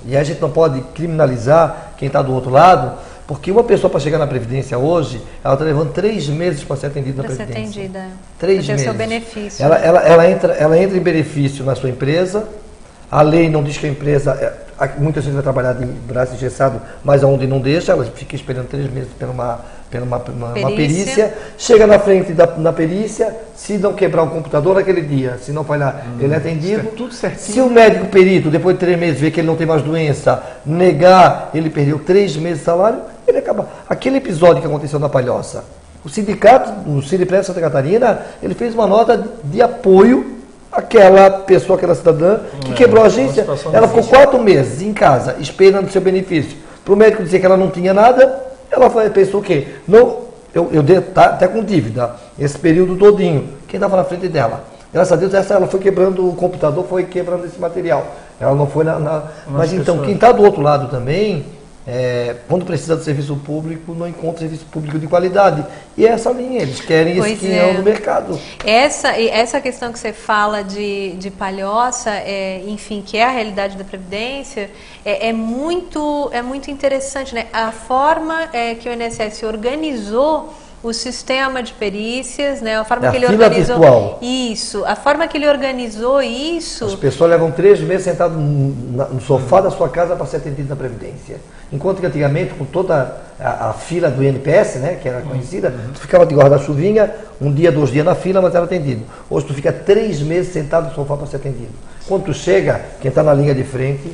e a gente não pode criminalizar quem está do outro lado, porque uma pessoa para chegar na Previdência hoje, ela está levando 3 meses para ser atendida na Previdência. Para ser atendida. 3 meses. Para ter o seu benefício. Ela entra em benefício na sua empresa, a lei não diz que a empresa, muitas vezes vai trabalhar de braço engessado, mas aonde não deixa, ela fica esperando 3 meses por uma perícia, chega na frente na perícia, se não quebrar o computador naquele dia, se não falhar, ele é atendido. Tudo certinho. Se o médico perito, depois de 3 meses, ver que ele não tem mais doença, negar, ele perdeu 3 meses de salário, ele acaba. Aquele episódio que aconteceu na Palhoça, o sindicato, o Sindiprev Santa Catarina, ele fez uma nota de apoio àquela pessoa, aquela cidadã, que quebrou a agência. Ela ficou 4 meses em casa, esperando seu benefício. Para o médico dizer que ela não tinha nada, ela pensou o quê? Não, eu tá até com dívida, esse período todinho. Quem estava na frente dela? Graças a Deus, ela foi quebrando o computador, foi quebrando esse material. Ela não foi Mas então, quem está do outro lado também, quando precisa de serviço público, não encontra serviço público de qualidade. E é essa linha, eles querem esse quinhão no mercado. Essa questão que você fala de Palhoça, enfim, que é a realidade da Previdência, é muito interessante, né? A forma que o INSS organizou o sistema de perícias, né? A forma que ele organizou virtual. Isso, a forma que ele organizou isso. As pessoas levam 3 meses sentadas no sofá da sua casa para ser atendido na Previdência. Enquanto que antigamente, com toda a fila do INPS, né, que era conhecida, tu ficava de guarda-chuvinha, 1 dia, 2 dias na fila, mas era atendido. Hoje tu fica 3 meses sentado no sofá para ser atendido. Quando tu chega, quem está na linha de frente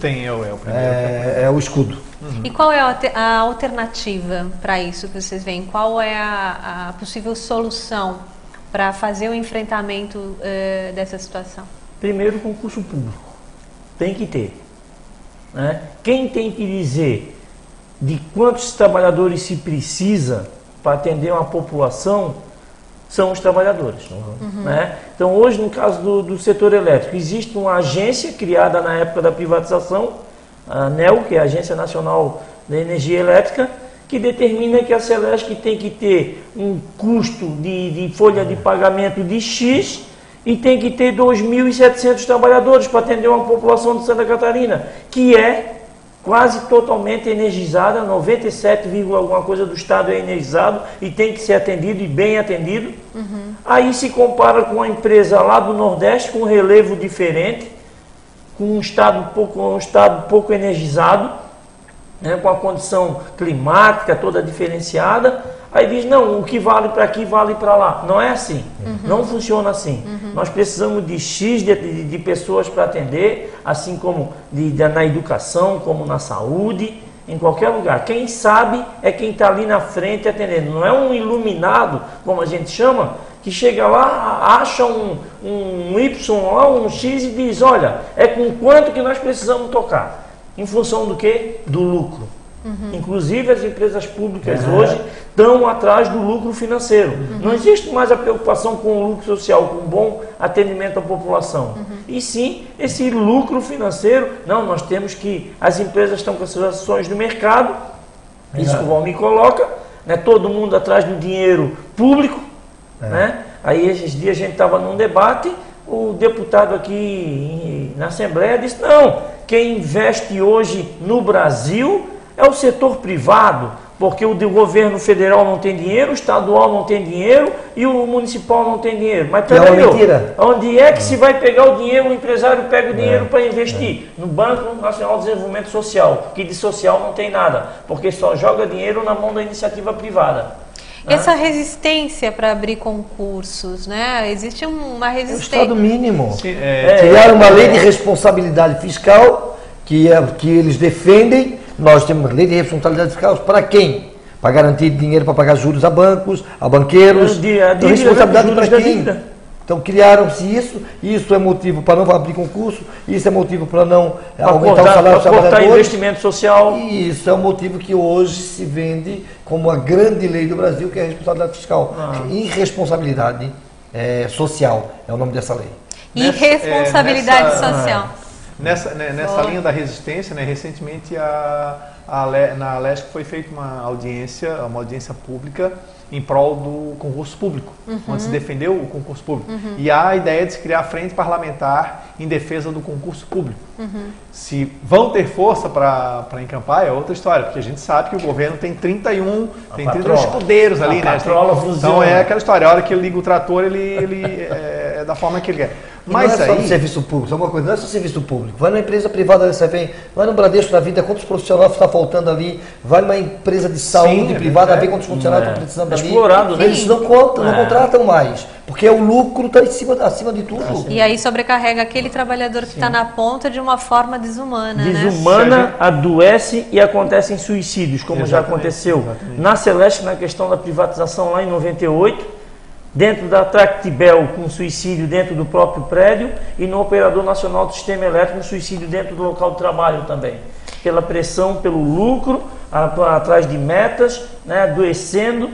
é o escudo. E qual é a alternativa para isso que vocês veem? Qual é a possível solução para fazer o enfrentamento dessa situação? Primeiro, concurso público. Tem que ter. Né? Quem tem que dizer de quantos trabalhadores se precisa para atender uma população são os trabalhadores. Né? Então, hoje, no caso do setor elétrico, existe uma agência criada na época da privatização, a ANEEL, que é a Agência Nacional da Energia Elétrica, que determina que a Celesc tem que ter um custo de folha de pagamento de X e tem que ter 2.700 trabalhadores para atender uma população de Santa Catarina, que é quase totalmente energizada, 97, alguma coisa do estado é energizado e tem que ser atendido e bem atendido. Aí se compara com uma empresa lá do Nordeste com um relevo diferente, com um estado pouco energizado, né, com a condição climática toda diferenciada, aí diz, não, o que vale para aqui vale para lá. Não é assim, não funciona assim. Nós precisamos de X de pessoas para atender, assim como na educação, como na saúde, em qualquer lugar. Quem sabe é quem está ali na frente atendendo. Não é um iluminado, como a gente chama, que chega lá, acha um Y lá, um X e diz, olha, é com quanto que nós precisamos tocar. Em função do quê? Do lucro. Inclusive as empresas públicas hoje estão atrás do lucro financeiro. Não existe mais a preocupação com o lucro social, com um bom atendimento à população. E sim, esse lucro financeiro, não, nós temos que, as empresas estão com as suas ações no mercado, isso que o Valmir coloca, né, todo mundo atrás do dinheiro público, né? Aí esses dias a gente estava num debate, o deputado aqui na Assembleia disse, não, quem investe hoje no Brasil é o setor privado, porque o governo federal não tem dinheiro, o estadual não tem dinheiro e o municipal não tem dinheiro. Mas peraí, onde é que se vai pegar o dinheiro, o empresário pega o dinheiro para investir? No Banco Nacional de Desenvolvimento Social, que de social não tem nada, porque só joga dinheiro na mão da iniciativa privada. Essa resistência para abrir concursos, né? Existe uma resistência. O Estado mínimo. Criaram uma lei de responsabilidade fiscal que eles defendem. Nós temos lei de responsabilidade fiscal para quem? para garantir dinheiro para pagar juros a bancos, a banqueiros. Então, responsabilidade para quem? Então criaram-se isso, isso é motivo para não abrir concurso, isso é motivo para não aumentar o salário dos trabalhadores. Investimento social. E isso é o motivo que hoje se vende como a grande lei do Brasil, que é a responsabilidade fiscal. Irresponsabilidade social é o nome dessa lei. Irresponsabilidade social. Nessa linha da resistência, né, recentemente na Alesc foi feita uma audiência pública em prol do concurso público, onde se defendeu o concurso público. E há a ideia de se criar a frente parlamentar em defesa do concurso público. Se vão ter força para encampar é outra história, porque a gente sabe que o governo tem 31 escudeiros ali, né? Então é aquela história, a hora que ele liga o trator, ele é da forma que ele quer. Mas não é só no serviço público, só uma coisa, não é só serviço público. Vai numa empresa privada, você vem, vai no Bradesco da vida, quantos profissionais está faltando ali, vai numa empresa de saúde privada, ver quantos funcionários estão precisando ali. Explorado, né? Eles não contratam mais, porque o lucro está acima de tudo. E aí sobrecarrega aquele trabalhador que está na ponta de uma forma desumana. Desumana, adoece e acontecem suicídios, como já aconteceu na Celeste, na questão da privatização lá em 98, dentro da Tractibel com suicídio dentro do próprio prédio e no Operador Nacional do Sistema Elétrico com suicídio dentro do local de trabalho também. Pela pressão, pelo lucro, atrás de metas, né, adoecendo,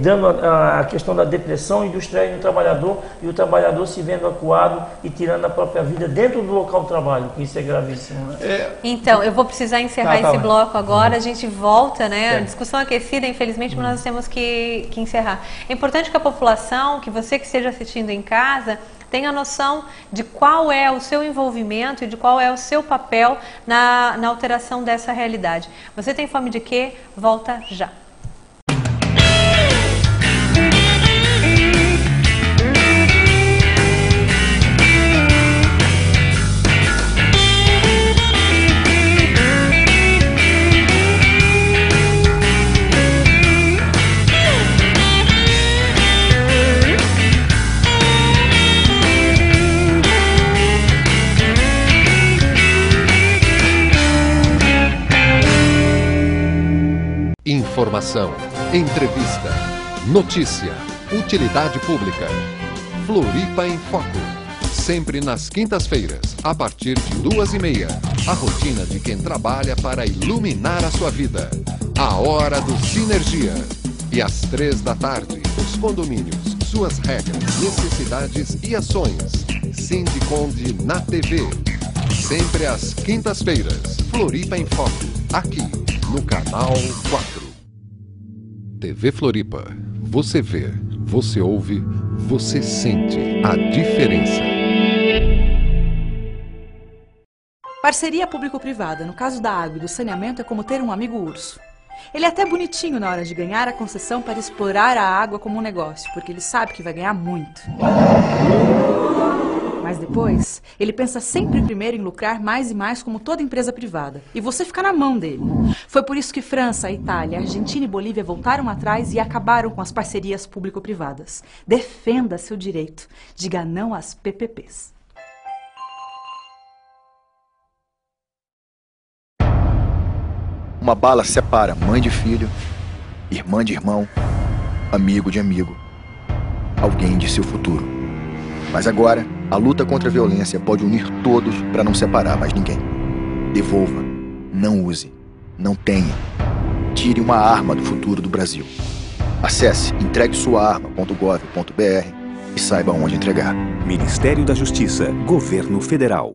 dando a questão da depressão e do estresse no trabalhador e o trabalhador se vendo acuado e tirando a própria vida dentro do local de trabalho, que isso é gravíssimo. Né? Então, eu vou precisar encerrar esse bloco agora, a gente volta, né? A discussão aquecida, infelizmente, mas nós temos que encerrar. É importante que a população, que você que esteja assistindo em casa, tenha noção de qual é o seu envolvimento e de qual é o seu papel na alteração dessa realidade. Você tem fome de quê? Volta já. Informação, entrevista, notícia, utilidade pública. Floripa em Foco. Sempre nas quintas-feiras, a partir de 2h30. A rotina de quem trabalha para iluminar a sua vida. A hora do Sinergia. E às 3 da tarde, os condomínios, suas regras, necessidades e ações. Sindiconde na TV. Sempre às quintas-feiras, Floripa em Foco. Aqui, no Canal 4. TV Floripa. Você vê, você ouve, você sente a diferença. Parceria público-privada, no caso da água e do saneamento, é como ter um amigo urso. Ele é até bonitinho na hora de ganhar a concessão para explorar a água como um negócio, porque ele sabe que vai ganhar muito. Mas depois, ele pensa sempre primeiro em lucrar mais e mais como toda empresa privada. E você fica na mão dele. Foi por isso que França, Itália, Argentina e Bolívia voltaram atrás e acabaram com as parcerias público-privadas. Defenda seu direito. Diga não às PPPs. Uma bala separa mãe de filho, irmã de irmão, amigo de amigo, alguém de seu futuro. Mas agora, a luta contra a violência pode unir todos para não separar mais ninguém. Devolva, não use, não tenha. Tire uma arma do futuro do Brasil. Acesse entreguesuaarma.gov.br e saiba onde entregar. Ministério da Justiça, Governo Federal.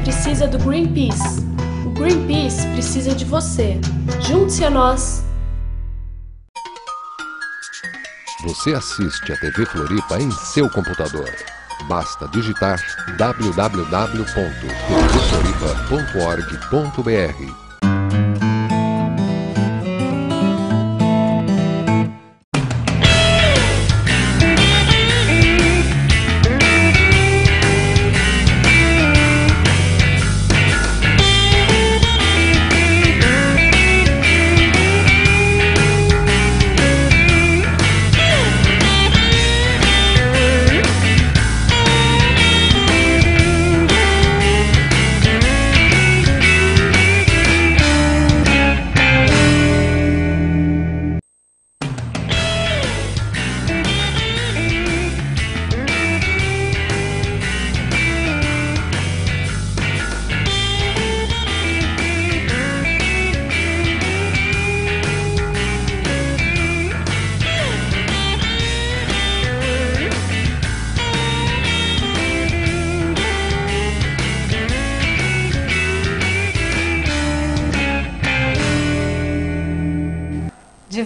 Precisa do Greenpeace. O Greenpeace precisa de você. Junte-se a nós. Você assiste a TV Floripa em seu computador. Basta digitar www.tvfloripa.org.br.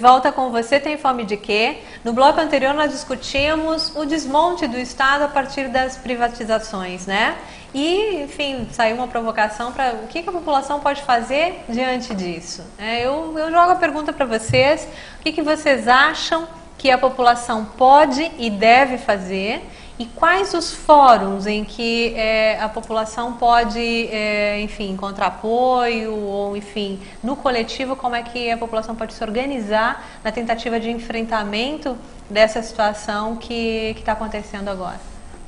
volta com Você Tem Fome de Quê? No bloco anterior nós discutimos o desmonte do Estado a partir das privatizações, né? E, enfim, saiu uma provocação para o que a população pode fazer diante disso. Eu jogo a pergunta para vocês, o que vocês acham que a população pode e deve fazer? E quais os fóruns em que a população pode, enfim, encontrar apoio ou, enfim, no coletivo, como é que a população pode se organizar na tentativa de enfrentamento dessa situação que está acontecendo agora?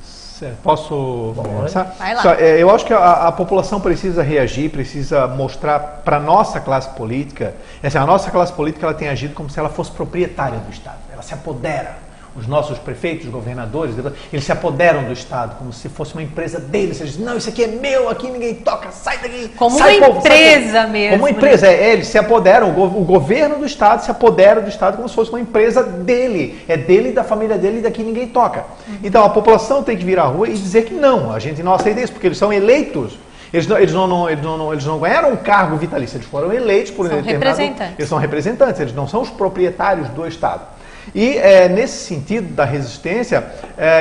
Certo. Posso começar? Vai lá. Eu acho que a população precisa reagir, precisa mostrar para a nossa classe política, a nossa classe política ela tem agido como se ela fosse proprietária do Estado, ela se apodera. Os nossos prefeitos, governadores, eles se apoderam do Estado, como se fosse uma empresa deles. Eles dizem, não, isso aqui é meu, aqui ninguém toca, sai daqui. Como sai, uma povo, empresa mesmo. Como uma empresa, eles se apoderam, o governo do Estado se apodera do Estado como se fosse uma empresa dele. É dele, da família dele, e daqui ninguém toca. Então a população tem que vir à rua e dizer que não, a gente não aceita isso, porque eles são eleitos. Eles não ganharam um cargo vitalício, eles foram eleitos por um determinado... Eles são representantes, eles não são os proprietários do Estado. E nesse sentido da resistência,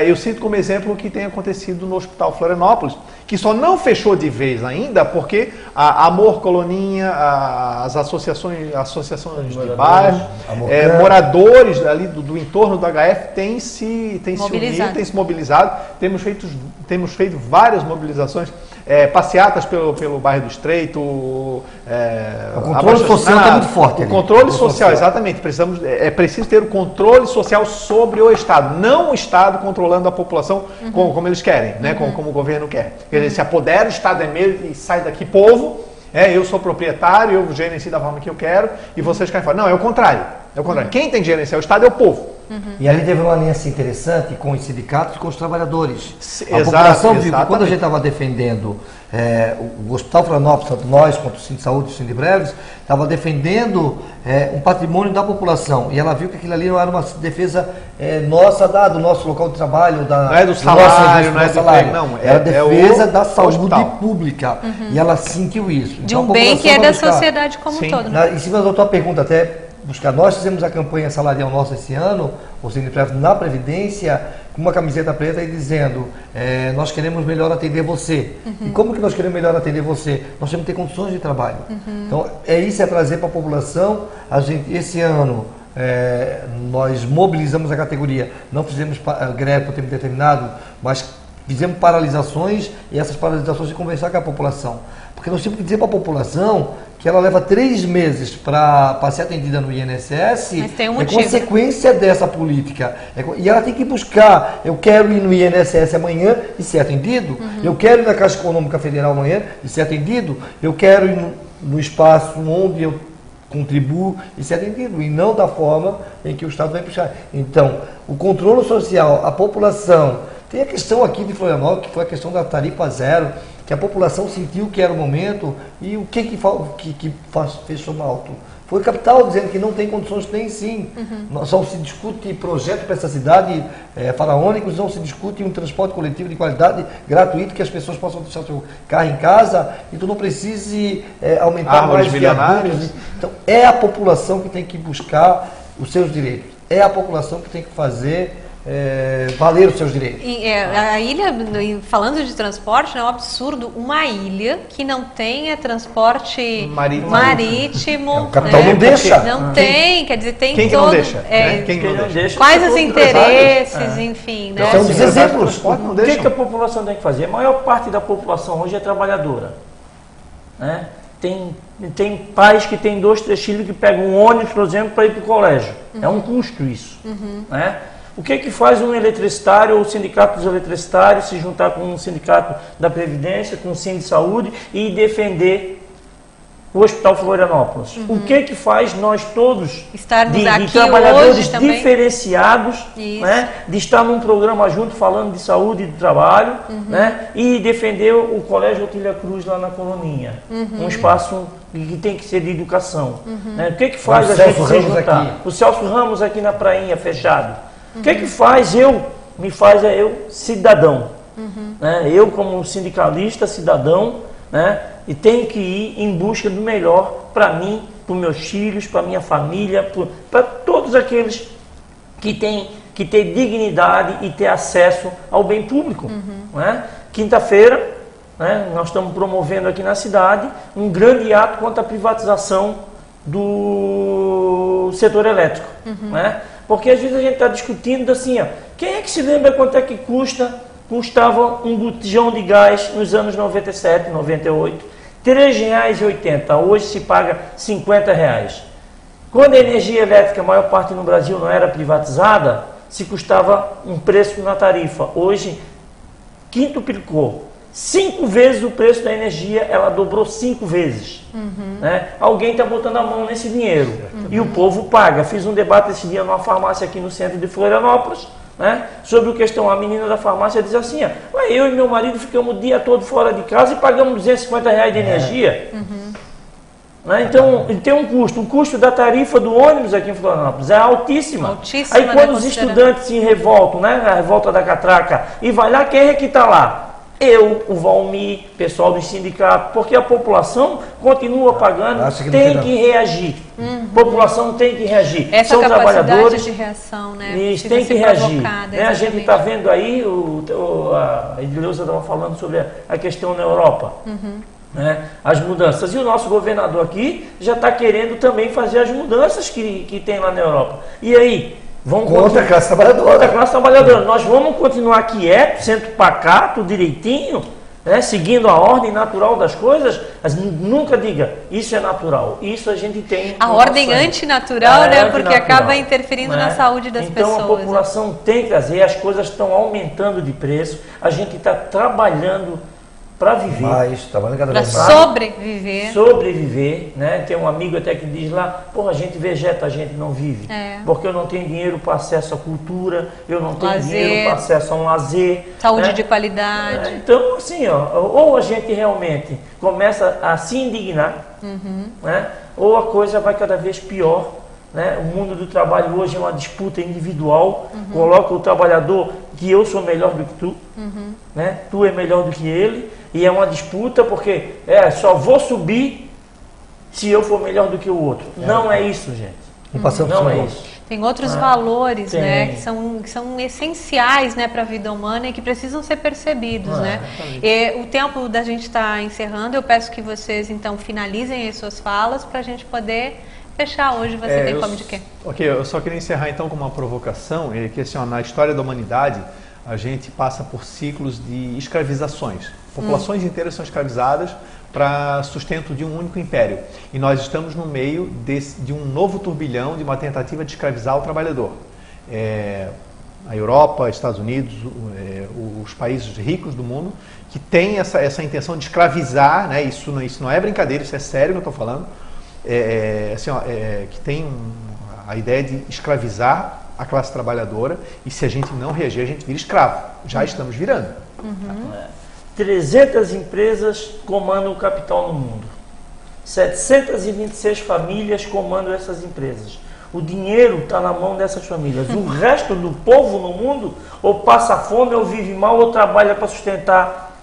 eu cito como exemplo o que tem acontecido no Hospital Florianópolis, que só não fechou de vez ainda porque a Amor Coloninha, as associações de bairro, moradores ali do entorno do HF têm se unido, têm se mobilizado. Temos feito várias mobilizações, passeatas pelo bairro do Estreito. O controle social está muito forte. O controle social, exatamente. É preciso ter o controle social sobre o Estado, não o Estado controlando a população como eles querem, né? Como o governo quer. Quer dizer, se apodera, o Estado é meu e sai daqui povo, eu sou proprietário, eu gerencio da forma que eu quero e vocês querem falar. Não, é o contrário. Quem tem que gerenciar o Estado é o povo. E ali teve uma aliança interessante com os sindicatos e com os trabalhadores. A Exato, população viu que quando a gente estava defendendo o Hospital Florianópolis, tanto nós quanto o Sindicato de Saúde e o Sindibreves, estava defendendo um patrimônio da população. E ela viu que aquilo ali não era uma defesa nossa, do nosso local de trabalho, não é do salário, não é do salário. Não, era defesa da saúde pública. E ela sentiu isso. De um bem que é da sociedade como um todo. Em cima da tua pergunta, até buscar. Nós fizemos a campanha salarial nossa esse ano, o Sindiprev na Previdência, com uma camiseta preta e dizendo, nós queremos melhor atender você. E como que nós queremos melhor atender você? Nós temos que ter condições de trabalho. Então, isso é trazer para a população. Esse ano, nós mobilizamos a categoria, não fizemos greve por tempo determinado, mas fizemos paralisações e essas paralisações de conversar com a população. Porque nós temos que dizer para a população que ela leva 3 meses para ser atendida no INSS, é consequência dessa política. E ela tem que buscar, eu quero ir no INSS amanhã e ser atendido, eu quero ir na Caixa Econômica Federal amanhã e ser atendido, eu quero ir no espaço onde eu contribuo e ser atendido, e não da forma em que o Estado vai puxar. Então, o controle social, a população, tem a questão aqui de Florianópolis, que foi a questão da tarifa zero, que a população sentiu que era o momento, e o que fechou alto? Foi o capital dizendo que não tem condições, tem sim. Só se discute projeto para essa cidade faraônica, não se discute um transporte coletivo de qualidade, gratuito, que as pessoas possam deixar seu carro em casa, e tu não precise aumentar mais viadutos. Então, é a população que tem que buscar os seus direitos. É a população que tem que fazer valer os seus direitos. A ilha, falando de transporte, é um absurdo uma ilha que não tenha transporte marítimo. O capital não deixa. Não tem, quer dizer, tem quem todo. Não deixa? Quem não deixa? Quais os interesses, enfim. São os exemplos. O que a população tem que fazer? A maior parte da população hoje é trabalhadora. Né? Tem pais que têm 2, 3 filhos que pegam um ônibus, por exemplo, para ir para o colégio. É um custo isso. Né? O que faz um eletricitário ou o sindicato dos eletricitários se juntar com um sindicato da Previdência, com o Sindicato de Saúde e defender o Hospital Florianópolis? O que faz nós todos, de trabalhadores diferenciados, né, de estar num programa junto falando de saúde e de trabalho, né, e defender o Colégio Otília Cruz lá na Coloninha, um espaço que tem que ser de educação. Né? O que faz a gente se juntar? O Celso Ramos aqui na prainha, fechado. O que faz eu cidadão, né? Eu como sindicalista, cidadão, né? E tenho que ir em busca do melhor para mim para os meus filhos, para a minha família, para todos aqueles que têm que ter dignidade e ter acesso ao bem público. Né? Quinta-feira, né, nós estamos promovendo aqui na cidade um grande ato contra a privatização do setor elétrico. Né? Porque às vezes a gente está discutindo assim, ó, quem é que se lembra quanto é que custava um botijão de gás nos anos 97, 98? R$ 3,80. Hoje se paga R$ 50. Quando a energia elétrica, a maior parte no Brasil, não era privatizada, se custava um preço na tarifa. Hoje, quintuplicou. 5 vezes o preço da energia, ela dobrou 5 vezes. Né? Alguém está botando a mão nesse dinheiro. E o povo paga. Fiz um debate esse dia numa farmácia aqui no centro de Florianópolis, né? Sobre a questão, a menina da farmácia diz assim, ó, eu e meu marido ficamos o dia todo fora de casa e pagamos R$ 250 de energia. Né? Então, tem um custo. O custo da tarifa do ônibus aqui em Florianópolis é altíssima. Aí quando os estudantes se revoltam, né, a revolta da catraca, e vai lá, quem é que está lá? Eu, o Valmir, pessoal do sindicato, porque a população continua pagando, tem que reagir. A população tem que reagir. Essa São capacidade trabalhadores de reação, né? Eles têm que reagir. Né? A gente está vendo aí, a Edileuza estava falando sobre a questão na Europa. Né? As mudanças. E o nosso governador aqui já está querendo também fazer as mudanças que tem lá na Europa. E aí? Contra a classe trabalhadora. Contra a classe trabalhadora. Nós vamos continuar quietos, sendo pacato, direitinho, né? Seguindo a ordem natural das coisas. Mas nunca diga, isso é natural. Isso a gente tem. A ordem antinatural, né? Porque acaba interferindo na saúde das pessoas. Então a população tem que trazer, as coisas estão aumentando de preço, a gente está trabalhando para viver, para sobreviver. Sobreviver, né? Tem um amigo até que diz lá, porra, a gente vegeta, a gente não vive. Porque eu não tenho dinheiro para acesso à cultura, eu não tenho dinheiro para acesso a um lazer. Saúde, né? de qualidade. Então, assim, ó, ou a gente realmente começa a se indignar, né? Ou a coisa vai cada vez pior. Né? O mundo do trabalho hoje é uma disputa individual, coloca o trabalhador que eu sou melhor do que tu, né? Tu é melhor do que ele, e é uma disputa porque só vou subir se eu for melhor do que o outro. Não é isso, gente. Não é isso. Tem outros valores, né, que são essenciais, né, para a vida humana e que precisam ser percebidos, né? E o tempo da gente está encerrando, eu peço que vocês então finalizem as suas falas para a gente poder fechar hoje. Você tem fome de quê? Ok, eu só queria encerrar então com uma provocação, que assim, ó, na história da humanidade a gente passa por ciclos de escravizações. Populações inteiras são escravizadas para sustento de um único império. E nós estamos no meio de um novo turbilhão, de uma tentativa de escravizar o trabalhador. A Europa, Estados Unidos, os países ricos do mundo, que têm essa intenção de escravizar, né? Isso não é brincadeira, isso é sério que eu estou falando. Assim, ó, que tem a ideia de escravizar a classe trabalhadora, e se a gente não reagir, a gente vira escravo. Já estamos virando. 300 empresas comandam o capital no mundo. 726 famílias comandam essas empresas. O dinheiro está na mão dessas famílias. O resto do povo no mundo ou passa fome, ou vive mal, ou trabalha para sustentar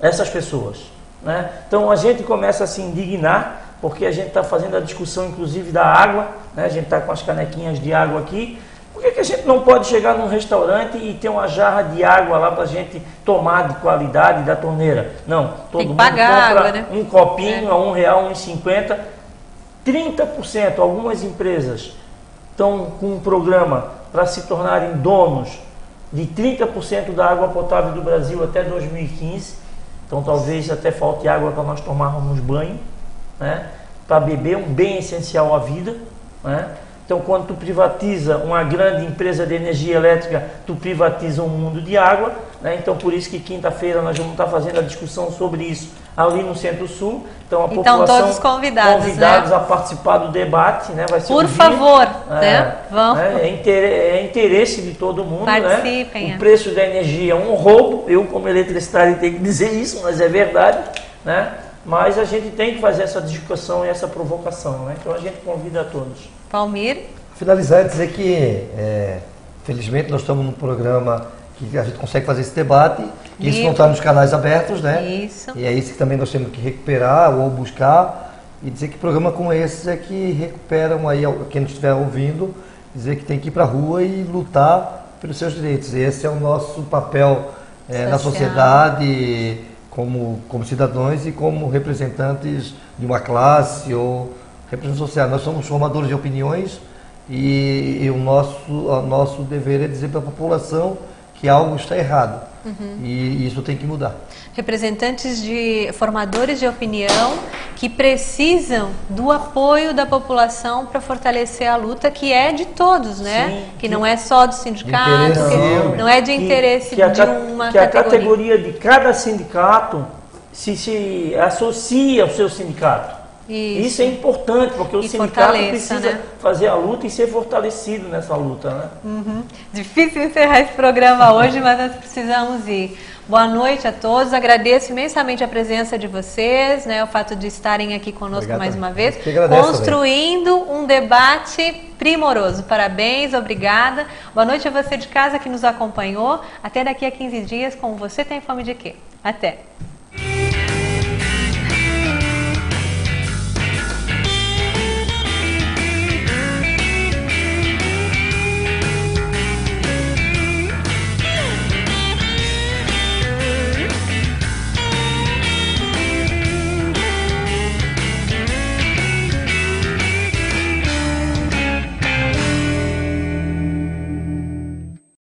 essas pessoas. Né? Então a gente começa a se indignar, porque a gente está fazendo a discussão inclusive da água, né? A gente está com as canequinhas de água aqui. Por que a gente não pode chegar num restaurante e ter uma jarra de água lá para a gente tomar de qualidade da torneira? Não, todo mundo compra água, né? Um copinho a R$1, R$1,50. 30%, algumas empresas estão com um programa para se tornarem donos de 30% da água potável do Brasil até 2015. Então talvez até falte água para nós tomarmos banho, né? Para beber, um bem essencial à vida, né? Então quando tu privatiza uma grande empresa de energia elétrica, tu privatiza um mundo de água, né? Então por isso que quinta-feira nós vamos estar fazendo a discussão sobre isso ali no Centro-Sul. Então a população, todos convidados, né? A participar do debate, né? Vai ser por favor, né? Vamos. É interesse de todo mundo, participem, né? O preço da energia é um roubo, eu como eletricitário tenho que dizer isso, mas é verdade, né? Mas a gente tem que fazer essa discussão e essa provocação, né? Então a gente convida a todos. Palmir? Finalizar e dizer que, felizmente, nós estamos num programa que a gente consegue fazer esse debate. Isso não está nos canais abertos, né? Isso. E é isso que também nós temos que recuperar ou buscar. e dizer que programas como esse é que recuperam aí, quem estiver ouvindo, dizer que tem que ir para a rua e lutar pelos seus direitos. Esse é o nosso papel na sociedade, como cidadãos e como representantes de uma classe ou representantes sociais. Nós somos formadores de opiniões e o nosso dever é dizer para a população que algo está errado. E isso tem que mudar. Representantes formadores de opinião que precisam do apoio da população para fortalecer a luta, que é de todos, né? Sim, que não é só do sindicato, não é de interesse de uma categoria. Que a categoria de cada sindicato se associa ao seu sindicato. Isso é importante, porque o sindicato precisa fazer a luta e ser fortalecido nessa luta, né? Difícil encerrar esse programa hoje, mas nós precisamos ir. Boa noite a todos, agradeço imensamente a presença de vocês, né, o fato de estarem aqui conosco mais uma vez, construindo um debate primoroso. Parabéns, obrigada. Boa noite a você de casa que nos acompanhou. Até daqui a 15 dias com Você Tem Fome de Quê? Até!